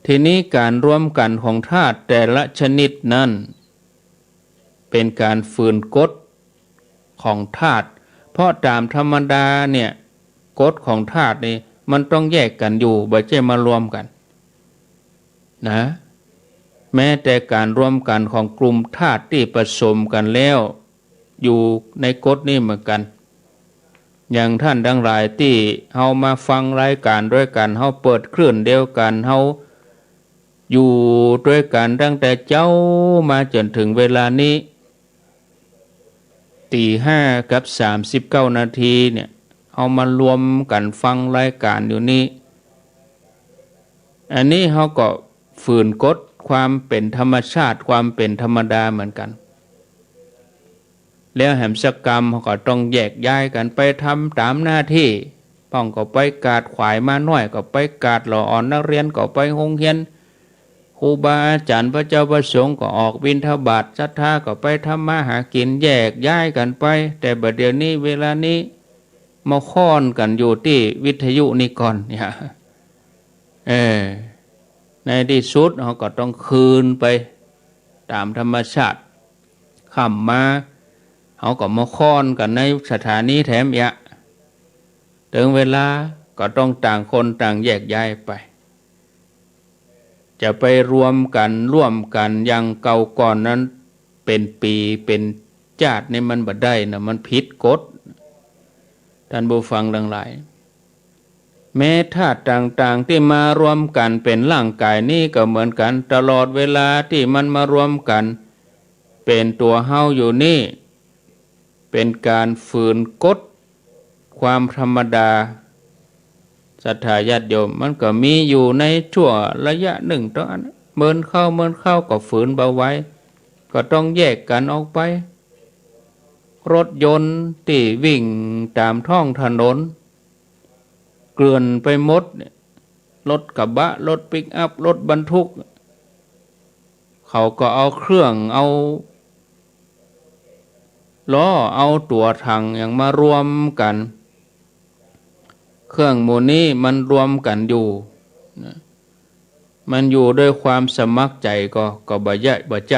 ทีนี้การรวมกันของธาตุแต่ละชนิดนั้นเป็นการฝืนกฎของธาตุเพราะตามธรรมดาเนี่ยกฎของธาตุนี่มันต้องแยกกันอยู่บ่ใช่มารวมกันนะแม้แต่การรวมกันของกลุ่มธาตุที่ผสมกันแล้วอยู่ในกฎนี้เหมือนกันอย่างท่านทั้งหลายที่เฮามาฟังรายการด้วยกันเฮาเปิดคลื่นเดียวกันเฮาอยู่ด้วยกันตั้งแต่เจ้ามาจนถึงเวลานี้5:39 นาทีเนี่ยเอามารวมกันฟังรายการอยู่นี้อันนี้เฮาก็ฝืนกฎความเป็นธรรมชาติความเป็นธรรมดาเหมือนกันแล้วแหมสกรรมเขาก็ต้องแยกย้ายกันไปทำตามหน้าที่ป้องก็ไปกาดขวายมาน้อยก็ไปกาดหล่ออ่อนนักเรียนก็ไปโรงเรียนครูบาอาจารย์พระเจ้าประสงค์ก็ออกบิณฑบาตศรัทธาก็ไปทำมาหากินแยกย้ายกันไปแต่บัดเดี๋ยวนี้เวลานี้มาค้อนกันอยู่ที่วิทยุนี่ก่อนเนี่ยในที่สุดเขาก็ต้องคืนไปตามธรรมชาติค่ำมาเขาก็มาค้อนกันในสถานีแถมยะถึงเวลาก็ต้องต่างคนต่างแยกย้ายไปจะไปรวมกันร่วมกันอย่างเก่าก่อนนั้นเป็นปีเป็นชาตินี่มันบ่ได้นะมันผิดกฎท่านผู้ฟังทั้งหลายแม้ธาตุต่างๆที่มารวมกันเป็นร่างกายนี่ก็เหมือนกันตลอดเวลาที่มันมารวมกันเป็นตัวเฮาอยู่นี่เป็นการฝืนกฎความธรรมดาศรัทธาญาติโยมมันก็มีอยู่ในชั่วระยะหนึ่งตอนนั้นเมินเข้าก็ฝืนเบาไว้ก็ต้องแยกกันออกไปรถยนต์ที่วิ่งตามท้องถนนเกลื่อนไปหมดรถกระบะรถปิกอัพรถบรรทุกเขาก็เอาเครื่องเอาล้อเอาตัวถังอย่างมารวมกันเครื่องมูลนี้มันรวมกันอยู่มันอยู่ด้วยความสมัครใจก็บ่ใจ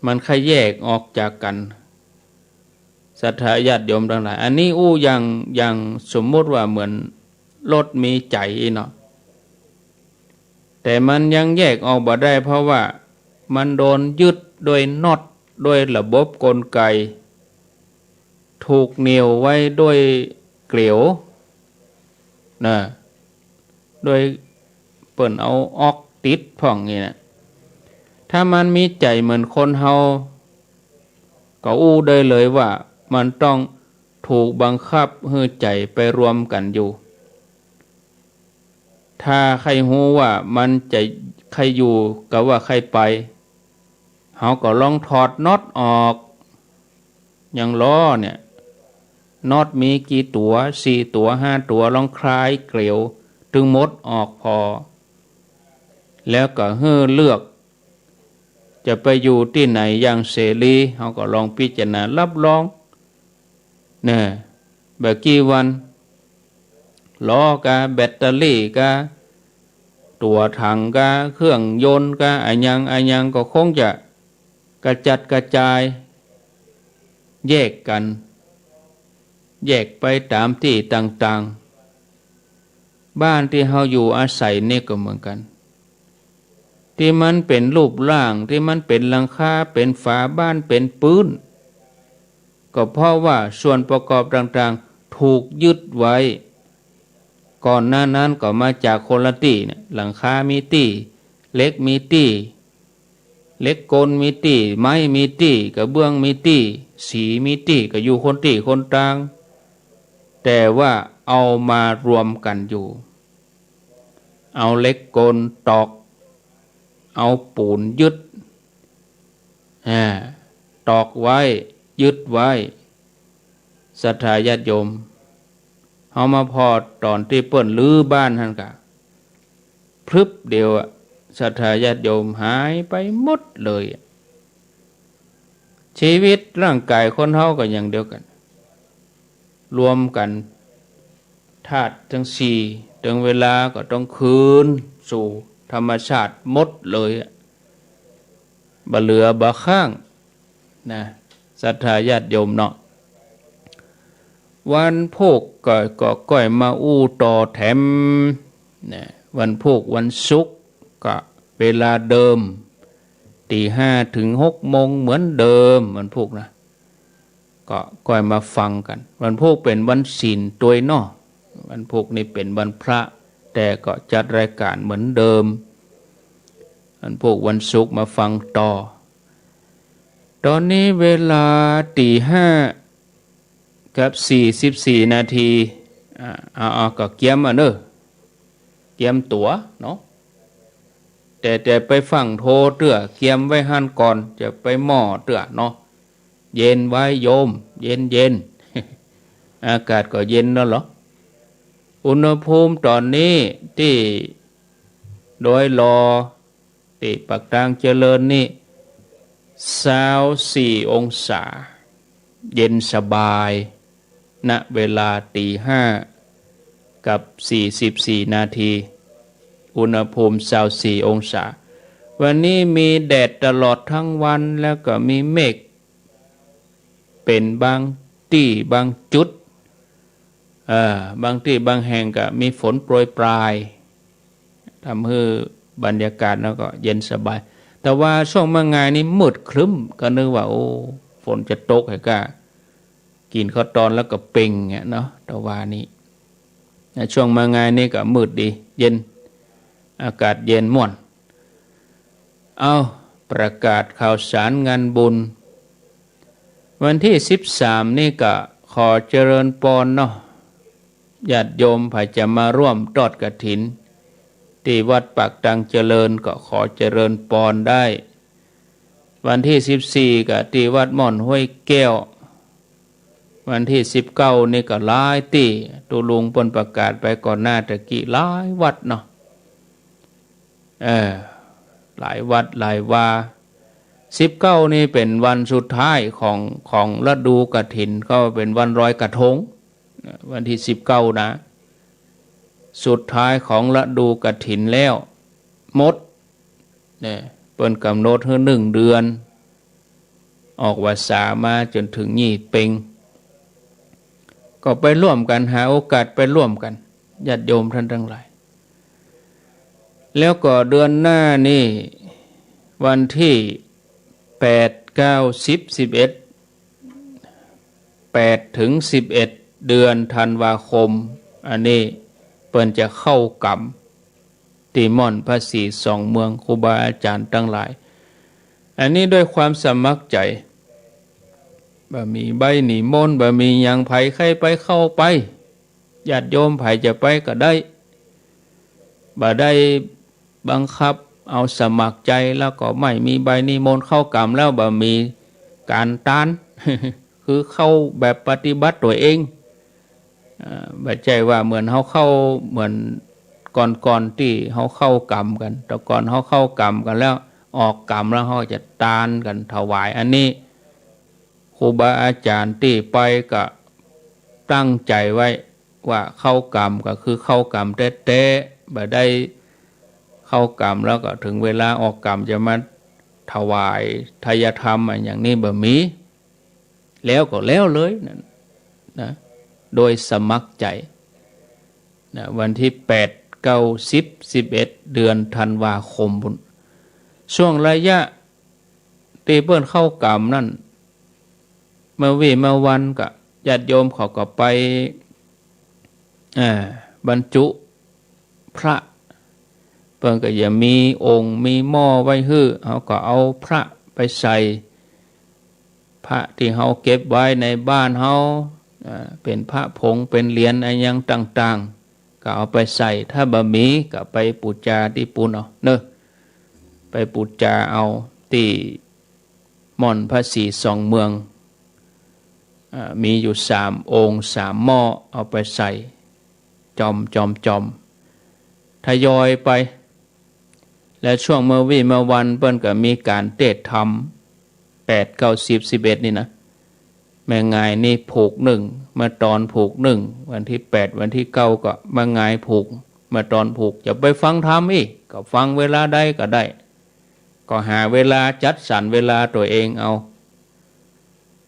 มันแค่แยกออกจากกันศรัทธาญาติโยมทั้งหลายอันนี้อย่างสมมติว่าเหมือนรถมีใจเนาะแต่มันยังแยกออกบ่ได้เพราะว่ามันโดนยึดโดยน็อตโดยระบบกลไกถูกเหนี่ยวไว้ด้วยเกลียวนะโดยเปิ่นเอาออกติดพ่องนี่นะถ้ามันมีใจเหมือนคนเฮาก็อู้ได้เลยว่ามันต้องถูกบังคับให้ใจไปรวมกันอยู่ถ้าใครฮู้ว่ามันจะใครอยู่ก็ว่าใครไปเฮาก็ลองถอดน็อตออกอย่างล้อเนี่ยน็อตมีกี่ตัว4ตัว5ตัวลองคลายเกลียวถึงหมดออกพอแล้วก็เลือกจะไปอยู่ที่ไหนอย่างเสรีเฮาก็ลองพิจารณารับรองเนี่ยแบบกี่วันล้อกะแบตเตอรี่กะ ตัวถังก็เครื่องยนต์ก็อันยังก็คงจะกระจัดกระจายแยกกันแยกไปตามที่ต่างๆบ้านที่เฮาอยู่อาศัยนี่ก็เหมือนกันที่มันเป็นรูปร่างที่มันเป็นหลังคาเป็นฝาบ้านเป็นปืนก็เพราะว่าส่วนประกอบต่างๆถูกยึดไว้ก่อนหน้านั้นก็มาจากคนละที่เนี่ยหลังคามีที่เล็กมีที่เล็กกลมีที่ไม้มีที่กระเบื้องมีที่สีมีที่ก็อยู่คนที่คนต่างแต่ว่าเอามารวมกันอยู่เอาเล็กกลตอกเอาปูนยึดตอกไว้ยึดไว้ศรัทธาญาติโยมเฮามาพอตอนที่เปิ้นลื้อบ้านหั่นกะพรึบเดียวศรัทธาญาติโยมหายไปหมดเลยชีวิตร่างกายคนเฮาก็อย่างเดียวกันรวมกันธาตุทั้งสี่ถึงเวลาก็ต้องคืนสู่ธรรมชาติหมดเลยบ่เหลือบ่ข้างนะศรัทธาญาติโยมเนาะวันพกก็ก้อยมาอู้ต่อแถมนะวันพกวันศุกร์ก็เวลาเดิมตี 5 ถึง 6 โมงเหมือนเดิมวันพกนะก็ก้อยมาฟังกันวันพกเป็นวันศีลตัวยเนาะวันพกนี่เป็นวันพระแต่ก็จัดรายการเหมือนเดิมวันพกวันศุกร์มาฟังต่อตอนนี้เวลาตี 5 กับ 44 นาทีก็เกียมเนอะเกียมตั๋วเนาะแต่ไปฟังโทรเตื้อเกียมไว้หั่นก่อนจะไปหม้อเตื้อเนาะเย็นไว้โยมเย็น อากาศก็เย็นแล้วเหรออุณหภูมิตอนนี้ที่โดยรอที่ปากทางเจริญนี่24 องศาเย็นสบายณเวลาตี 5 กับ 44 นาทีอุณหภูมิ24 องศาวันนี้มีแดดตลอดทั้งวันแล้วก็มีเมฆเป็นบางที่บางจุดบางที่บางแห่งก็มีฝนโปรยปลายทำให้บรรยากาศแล้วก็เย็นสบายแต่ว่าช่วงเมื่อไงนี้มืดครึ้มก็นึกว่าโอ้ฝนจะตกให้ก็กินข้าวตอนแล้วก็เป่งเงี้ยเนาะแต่ว่านี้ช่วงเมื่อไงนี้ก็มืดดีเย็นอากาศเย็นม่วนเอาประกาศข่าวสารงานบุญวันที่13นี่ก็ขอเจริญพรเนาะญาติโยมผู้จะมาร่วมทอดกฐินที่วัดปากตังเจริญก็ขอเจริญพรได้วันที่14ก็ที่วัดม่อนห้วยแก้ววันที่19นี่ก็หลายที่ตุลุงเพิ่นประกาศไปก่อนหน้าตะกี้หลายวัดเนาะหลายวัดหลายวา19นี่เป็นวันสุดท้ายของฤดูกฐินก็เป็นวันลอยกระทงวันที่19นะสุดท้ายของฤดูกฐินแล้วหมดเนี่ยเปิ้นกำหนดให้1 เดือนออกวาสามาจนถึงยี่เพ็งก็ไปร่วมกันหาโอกาสไปร่วมกันญาติโยมท่านทั้งหลายแล้วก็เดือนหน้านี่วันที่8 9 10 11 8 ถึง 11 เดือนธันวาคมอันนี้เปิ้นจะเข้ากรรมที่ม่อนพระศรีสองเมืองครูบาอาจารย์ทั้งหลายอันนี้ด้วยความสมัครใจบ่มีใบหนีมนต์บ่มีหยังไผใครไปเข้าไปญาติโยมไผจะไปก็ได้บ่ได้บังคับเอาสมัครใจแล้วก็ไม่มีใบนิมนต์เข้ากรรมแล้วบ่มีการต้าน คือเข้าแบบปฏิบัติตัวเองไม่ใช่ว่าเหมือนเขาเข้าเหมือนก่อนที่เขาเข้ากรรมกันแต่ก่อนเขาเข้ากรรมกันแล้วออกกรรมแล้วเขาจะตานกันถวายอันนี้ครูบาอาจารย์ที่ไปก็ตั้งใจไว้ว่าเข้ากรรมก็คือเข้ากรรมเต๊ะๆบ่ได้ เข้ากรรมแล้วก็ถึงเวลาออกกรรมจะมาถวายทายธรรมอย่างนี้บ่มีแล้วก็แล้วเลยนะโดยสมัครใจนะวันที่8 9 10 11เดือนธันวาคมบุญช่วงระยะตีเปิ้นเข้ากรรมนั่นเมื่อวันก็ญาติโยมเขาก็ไปบรรจุพระเปิ้นก็อย่ามีองค์มีหม้อไว้ฮื้อเขาก็เอาพระไปใส่พระที่เขาเก็บไว้ในบ้านเขาเป็นพระผงเป็นเหรียญอะไรอย่างต่างๆก็เอาไปใส่ถ้าบะหมี่ก็ไปปูจาที่ปูนเอาเนอะไปปูจาเอาที่ม่อนพระศรีสองเมืองมีอยู่3 องค์ 3 หม้อเอาไปใส่จอมทยอยไปและช่วงเมื่อวันเปิ้นก็มีการเทศธรรม8 9 10 11นี่นะแม่งายนี่ผูก1มาตอนผูก1วันที่8วันที่9ก็มางายผูกมาตอนผูกจะไปฟังธรรมอีกก็ฟังเวลาใดก็ได้ก็หาเวลาจัดสรรเวลาตัวเองเอา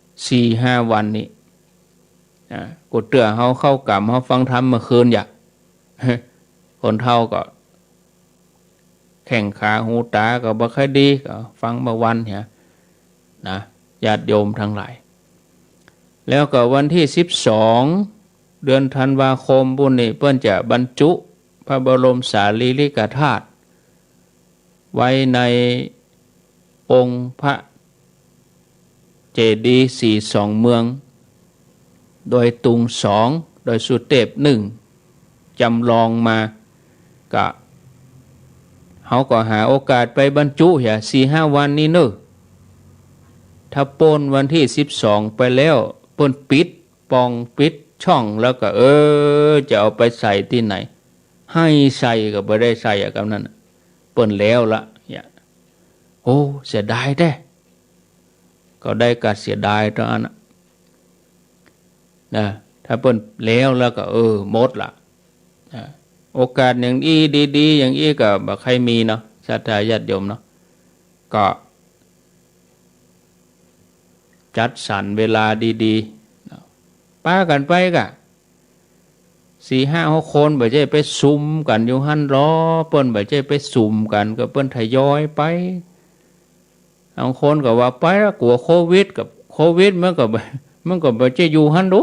4-5 วันนี้กูเตือเขาเข้ากรรมเขาฟังธรรมเมื่อคืนอยากคนเท่าก็แข่งขาหูตาก็บ่ค่อยดีก็ฟังเมื่อวันเนี่ยนะญาติโยมทั้งหลายแล้วก็วันที่12เดือนธันวาคมบุญนี่เพิ่นจะบรรจุพระบรมสารีริกธาตุไว้ในองค์พระเจดีย์42 เมืองโดยตุง2โดยสุเทพ1จำลองมาก็เขาก็หาโอกาสไปบรรจุอย่า 4-5 วันนี้เนอะถ้าปนวันที่12ไปแล้วเปิ้นปิดปองปิดช่องแล้วก็จะเอาไปใส่ที่ไหนให้ใส่ก็บ่ได้ใส่กับนั้นเปิ้นแล้วละเนี่ยโอ้เสียดายแท้ก็ได้ก็เสียดายตอนนั้นนะถ้าเปิ้นแล้วก็หมดละโอกาสอย่างนี้ดีๆอย่างนี้ก็บ่ใครมีเนาะศรัทธาญาติโยมเนาะก็จัดสรรเวลาดีๆป้ากันไปกะ4-5 คนบ่ใช่ไปซุ่มกันอยู่หั่นรอเปิ้นบ่ใช่ไปซุ่มกันก็เปิ้นทยอยไปบางคนก็ว่าไปแล้วกลัวโควิดมันก็บ่ใช่อยู่หั่นดู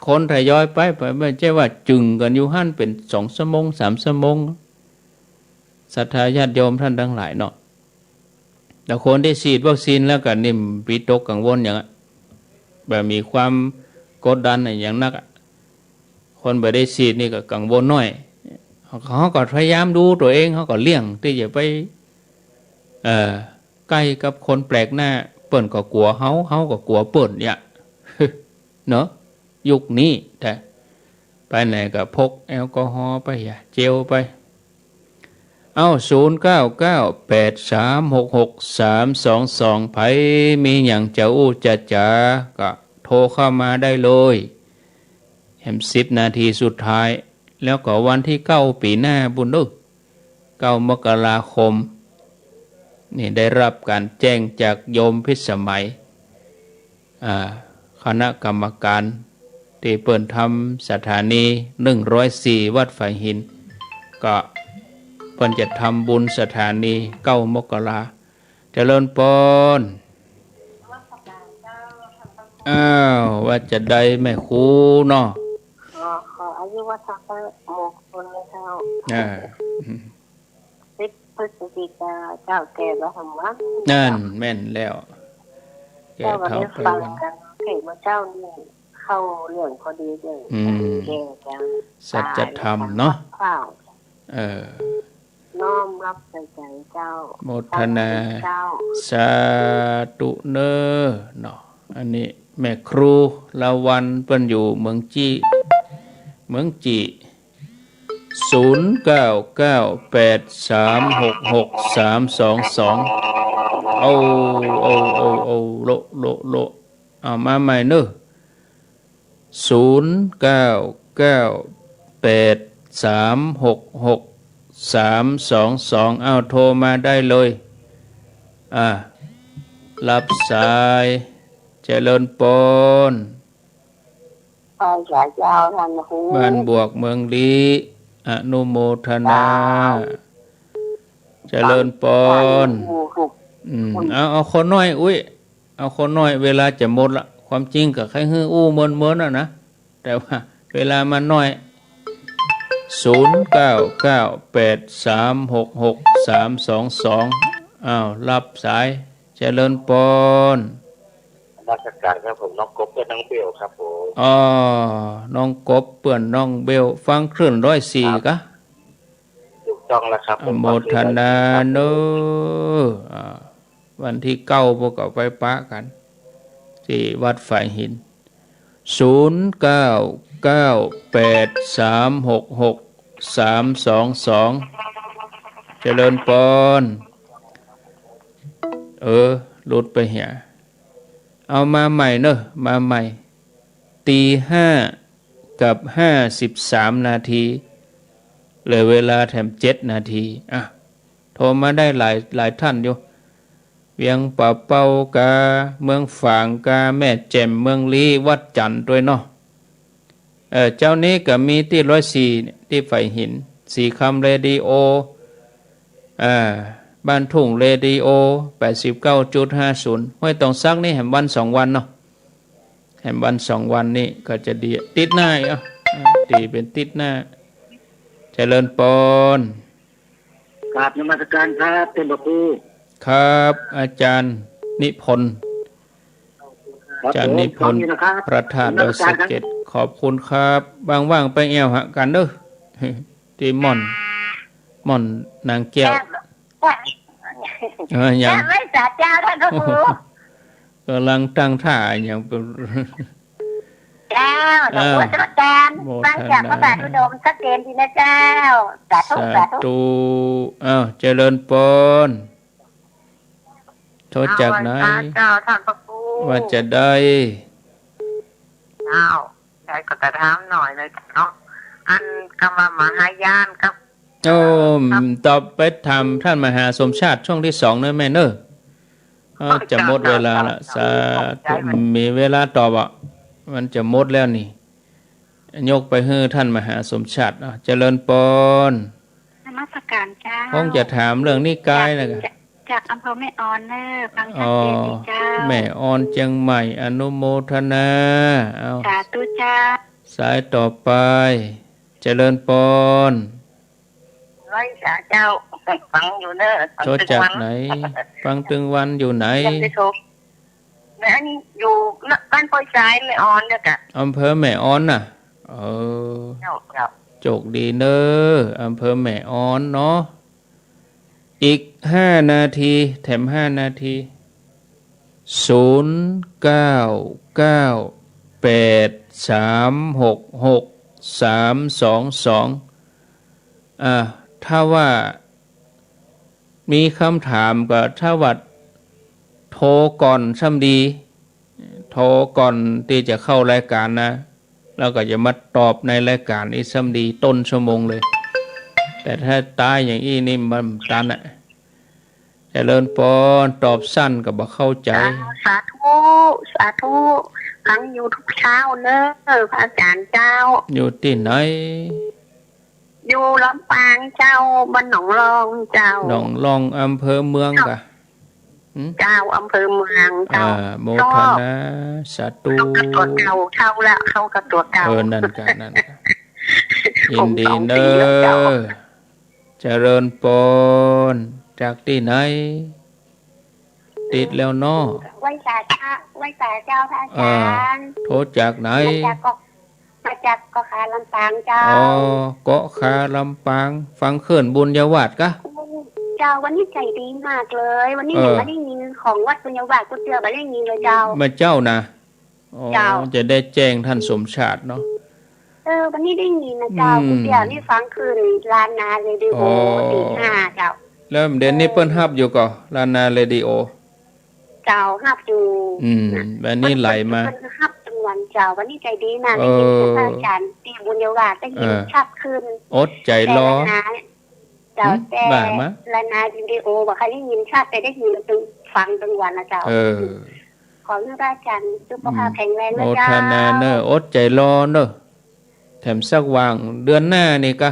คนทยอยไปไม่ใช่ว่าจึงกันอยู่หั่นเป็น2 ชั่วโมง 3 ชั่วโมงศรัทธาญาติโยมท่านทั้งหลายเนาะแต่คนที่ฉีดวัคซีนแล้วก็นิ่มวิตกกังวลอย่างแบบมีความกดดันอย่างนักคนไม่ได้ฉีดนี่ก็กังวลน้อยเขาก็พยายามดูตัวเองเขาก็เลี่ยงที่จะไปใกล้กับคนแปลกหน้าเปิ่นก็กลัวเขาก็กลัวเปิ่นเนี่ยเนาะยุคนี้แต่ไปไหนก็พกแอลกอฮอล์ไปเจลไป0998366322ไผมีอย่างจะอู้จะจ๋าก็โทรเข้ามาได้เลย10 นาทีสุดท้ายแล้วก็วันที่9ปีหน้าบุญ9 มกราคมนี่ได้รับการแจ้งจากโยมพิสมัยคณะกรรมการที่เปิดทำสถานี104วัดฝายหินก็เพิ่นจะทำบุญสถานี9 มกราเจริญปนว่าจะได้แม่ครูเนาะขออายุวัฒนะมงคลเลยเจ้า10 พฤศจิกาเจ้าแก่แล้วหำวะนั่นแม่นแล้วแก่เท่าไปวันเก่งมาเจ้านี่เข้าเรื่องพอดีเลยแก่จังสัจธรรมเนาะน้อมรับใจเจ้าโมทนาสาธุเนอเนาะอันนี้แม่ครูละวันเปิ้นอยู่เมืองจี0998366322โลเอามาใหม่เนอะ0998366322 322เอาโทรมาได้เลยรับสายเจริญปนสายเจ้าท่านครูบ้านบวกเมืองลีอนุโมทนาเจริญปนเอาคนน้อยอุ้ยเอาคนน้อยเวลาจะหมดละความจริงกับใครฮื้ออู้เมินนะแต่ว่าเวลามันน้อย0998366322อ้าวรับสายเจริญปนราชการครับผมน้องกบเพื่อนน้องเบลครับผมน้องกบเปื่อนน้องเบลฟังคลื่น104กะถูกต้องแล้วครับโมทนาเนอวันที่9พวกเราไปปะกันที่วัดฝ่ายหิน0998366322เจริญปนหลุดไปเหี่ยเอามาใหม่เนอะมาใหม่05:53 นาทีเหลือเวลาแถม7 นาทีโทรมาได้หลายท่านอยู่เวียงป่าเป้ากาเมืองฝางกาแม่แจ่มเมืองลีวัดจันทร์ด้วยเนาะเจ้านี้ก็มีที่104ที่ไฟหินสีคำเรดิโอบ้านทุ่งเรดิโอ 89.50 ห้วยตองซักนี่แหมวัน2 วันเนาะแหมวัน2 วันนี่ก็จะดีติดหน้าตีเป็นติดหน้าเจริญปนกราบนมัสการครับเป็นพระครูครับอาจารย์นิพนธ์อาจารย์นิพนธ์พระธาตุดอยสะเก็ดขอบคุณครับว่างๆไปแอวหากันเด้อที่ม่อนนางแก้วยังไม่สาเจ้าท่านครูกำลังตั้งท่าอย่างเป็นเจ้าหลวงพ่ออาจารย์ฟังจากพระบาทอุดมชัดเจนดีนะเจ้าสาธุเจริญปนโทษจากไหนเจ้าท่านพระครูว่าจะได้ได้ก็จะถามหน่อยเลยเนาะอันคำว่ามหายานครับตอบไปทำท่านมหาสมชาติช่วงที่2เนอะแม่เนอะจะหมดเวลาละมีเวลาตอบมันจะหมดแล้วนี่ยกไปให้ท่านมหาสมชาติเจริญปนนมัสการเจ้าคงจะถามเรื่องนิกายนะจากอำเภอแม่ออนเนอะฟังชัดเจนดีเจ้าแม่ออนเชียงใหม่อนุโมทนาสาธุเจ้าสายต่อไปเจริญปนร้อยสาเจ้าฟังอยู่เนอะโทษจากไหนฟังตึงวันอยู่ไหนแม่นี่อยู่บ้านปอยสายแม่ออนเนี่ยกะอำเภอแม่ออนน่ะโจกดีเนอะอำเภอแม่ออนเนาะอีก5 นาทีแถม5 นาที0998366322ถ้าว่ามีคำถามก็ถ้าว่าโทรก่อนซ้ำดีโทรก่อนที่จะเข้ารายการนะแล้วก็จะมาตอบในรายการอีซ้ำดีต้นชั่วโมงเลยแต่ถ้าตายอย่างอี้นี่มันตันเจริญปนตอบสั้นก็บ่เข้าใจสาธุฟังอยู่ทุกเช้าเนอะพระอาจารย์เจ้าอยู่ที่ไหนอยู่ลำปางเจ้าบ้านหนองรองเจ้าหนองรองอำเภอเมืองกะเจ้าอำเภอเมืองเจ้าโมทนาสาธุเขากระตัวเก่าเท่าละเขากระตัวเก่านั่นกันยินดีเนอะเจริญปนจากที่ไหนติดแล้วเนาะไว้แต่เจ้าพระอาจารย์โทษจากไหนมาจากเกาะคาลำปางเจ้าเกาะคาลำปางฟังเขื่อนบุญยวาดกะเจ้าวันนี้ใจดีมากเลยวันนี้ยังไม่ได้ยินของวัดบุญยวาดก็เจอไม่ได้ยินเลยเจ้ามาเจ้านะจะได้แจ้งท่านสมชาติเนาะวันนี้ได้ยินนะเจ้าคุณเดียวนี่ฟังคืนลานนาเรดิโอตี5เจ้าแล้วเดี๋ยวนี้เปิ้นฮับอยู่ก่อลานนาเรดิโอเจ้าฮับอยู่วันนี้ไหลมาฮับจำวันเจ้าวันนี้ใจดีมากได้ยินพระอาจารย์ตีบุญยวาดได้ยินชัดขึ้นอดใจรอ เจ้าแต่ บ่ามา รายงานวิดีโอว่าใครได้ยินชาติได้ยินตึงฟังตึงวันนะเจ้าขอให้พระอาจารย์สุขภาพแข็งแรงนะ โม เจ้า ทนาเนอะอดใจรอเนอะแถมสักวางเดือนหน้านี่กะ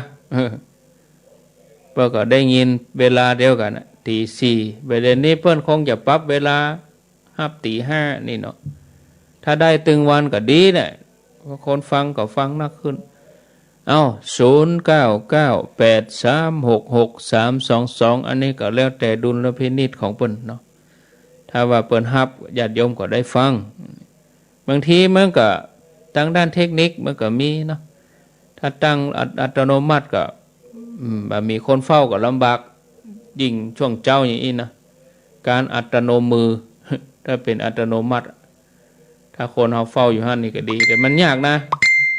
เพื่อก็ได้ยินเวลาเดียวกันตีสี่เวลานี้เพื่อนคงจะปรับเวลาห้าตีห้านี่เนาะถ้าได้ตึงวันก็ดีเนี่ยเพราะคนฟังก็ฟังนักขึ้นเอา0998366322อันนี้ก็แล้วแต่ดุลพินิจของเปิ้นเนาะถ้าว่าเปิ้นฮับญาติโยมก็ได้ฟังบางทีมันก็ทางด้านเทคนิคมันก็มีเนาะถ้าตั้งอัตโนมัติก็แบบมีคนเฝ้าก็ลำบากยิ่งช่วงเจ้าอย่างนี้นะการอัตโนมือ ถ้าเป็นอัตโนมัติถ้าคนเขาเฝ้าอยู่หั่นนี่ก็ดีแต่มันยากนะ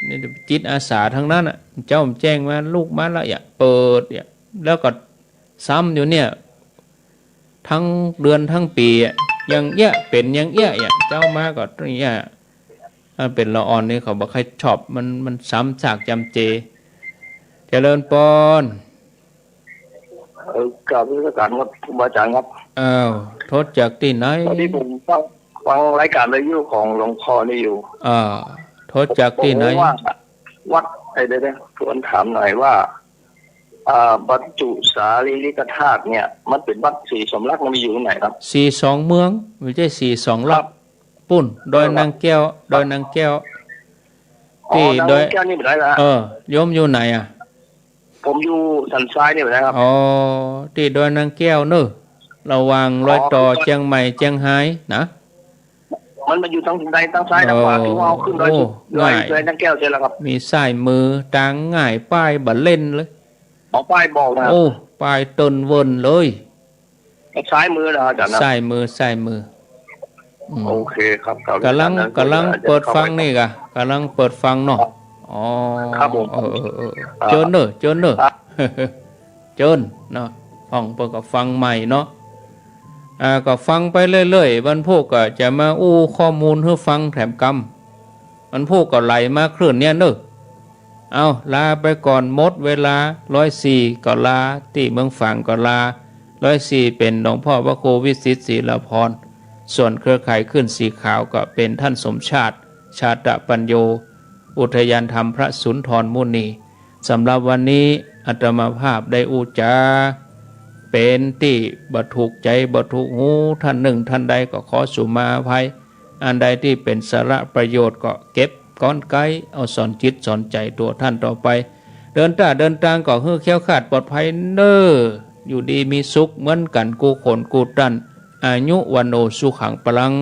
นี่จิตอาสาทั้งนั้นอ่ะเจ้าแจ้งมาลูกมาแล้วอย่าเปิดอย่าแล้วก็ซ้ำอยู่เนี่ยทั้งเดือนทั้งปียังเยอะเป็นยังเยอะอย่างเจ้ามาก็เนี่ยถ้าเป็นละออนนี่เขาบอกใครชอบมันซ้ำซากจำเจเจริญปอนกราบนมัสการครับครูบาอาจารย์ครับอ้าวทศจากที่ไหนตอนนี้ผมฟังรายการวิทยุของหลวงพ่อนี่อยู่ทศจากที่ไหนว่าวัดไอ้เด้ๆควรถามหน่อยว่าบรรจุสารีริกธาตุเนี่ยมันเป็นวัดสีสมรักมันมีอยู่ตรงไหนครับ42เมืองไม่ใช่42ลับปุ่นดอยนางแก้วดอยนางแก้วที่ดอยแก้วนี่เป็นไรล่ะโยมอยู่ไหนอ่ะผมอยู่สันทรายนี่เป็นไรครับที่ดอยนางแก้วเนอะระหว่างรอยต่อเชียงใหม่เชียงรายนะมันมาอยู่ทางใดทางซ้ายทางขวาที่ว่าเอาขึ้นดอยนางแก้วใช่แล้วครับมีสายมือทางง่ายป้ายบัดเล่นเลยป้ายบอกนะป้ายต้นวนเลยซ้ายมือเหรออาจารย์ซ้ายมือโอเคครับกำลังเปิดฟังนี่กะกำลังเปิดฟังเนาะครับผมเจิญเนอะเจิญเนาะฟังเปิดก็ฟังใหม่เนาะก็ฟังไปเรื่อยๆบรรพวกก็จะมาข้อมูลให้ฟังแถมกรรมบรรพวกก็ไหลมาคลื่นเนี่ยเนอะเอาลาไปก่อนหมดเวลา104ก็ลาที่เมืองฝั่งก็ลา104เป็นหลวงพ่อพระครูวิสิตศิลพรส่วนเครือข่ายขึ้นสีขาวก็เป็นท่านสมชาติชาตปัญโยอุทยานธรรมพระสุนทรมุนีสำหรับวันนี้อาตมาภาพได้อุจาเป็นที่บ่ถูกใจบ่ถูกหูท่านหนึ่งท่านใดก็ขอสุมาภัยอันใดที่เป็นสาระประโยชน์ก็เก็บก้อนไกเอาสอนจิตสอนใจตัวท่านต่อไปเดินทางก็ให้แคล้วคลาดปลอดภัยเน้ออยู่ดีมีสุขเหมือนกันกูขนกูตันอายุวันโนสุขังปลัง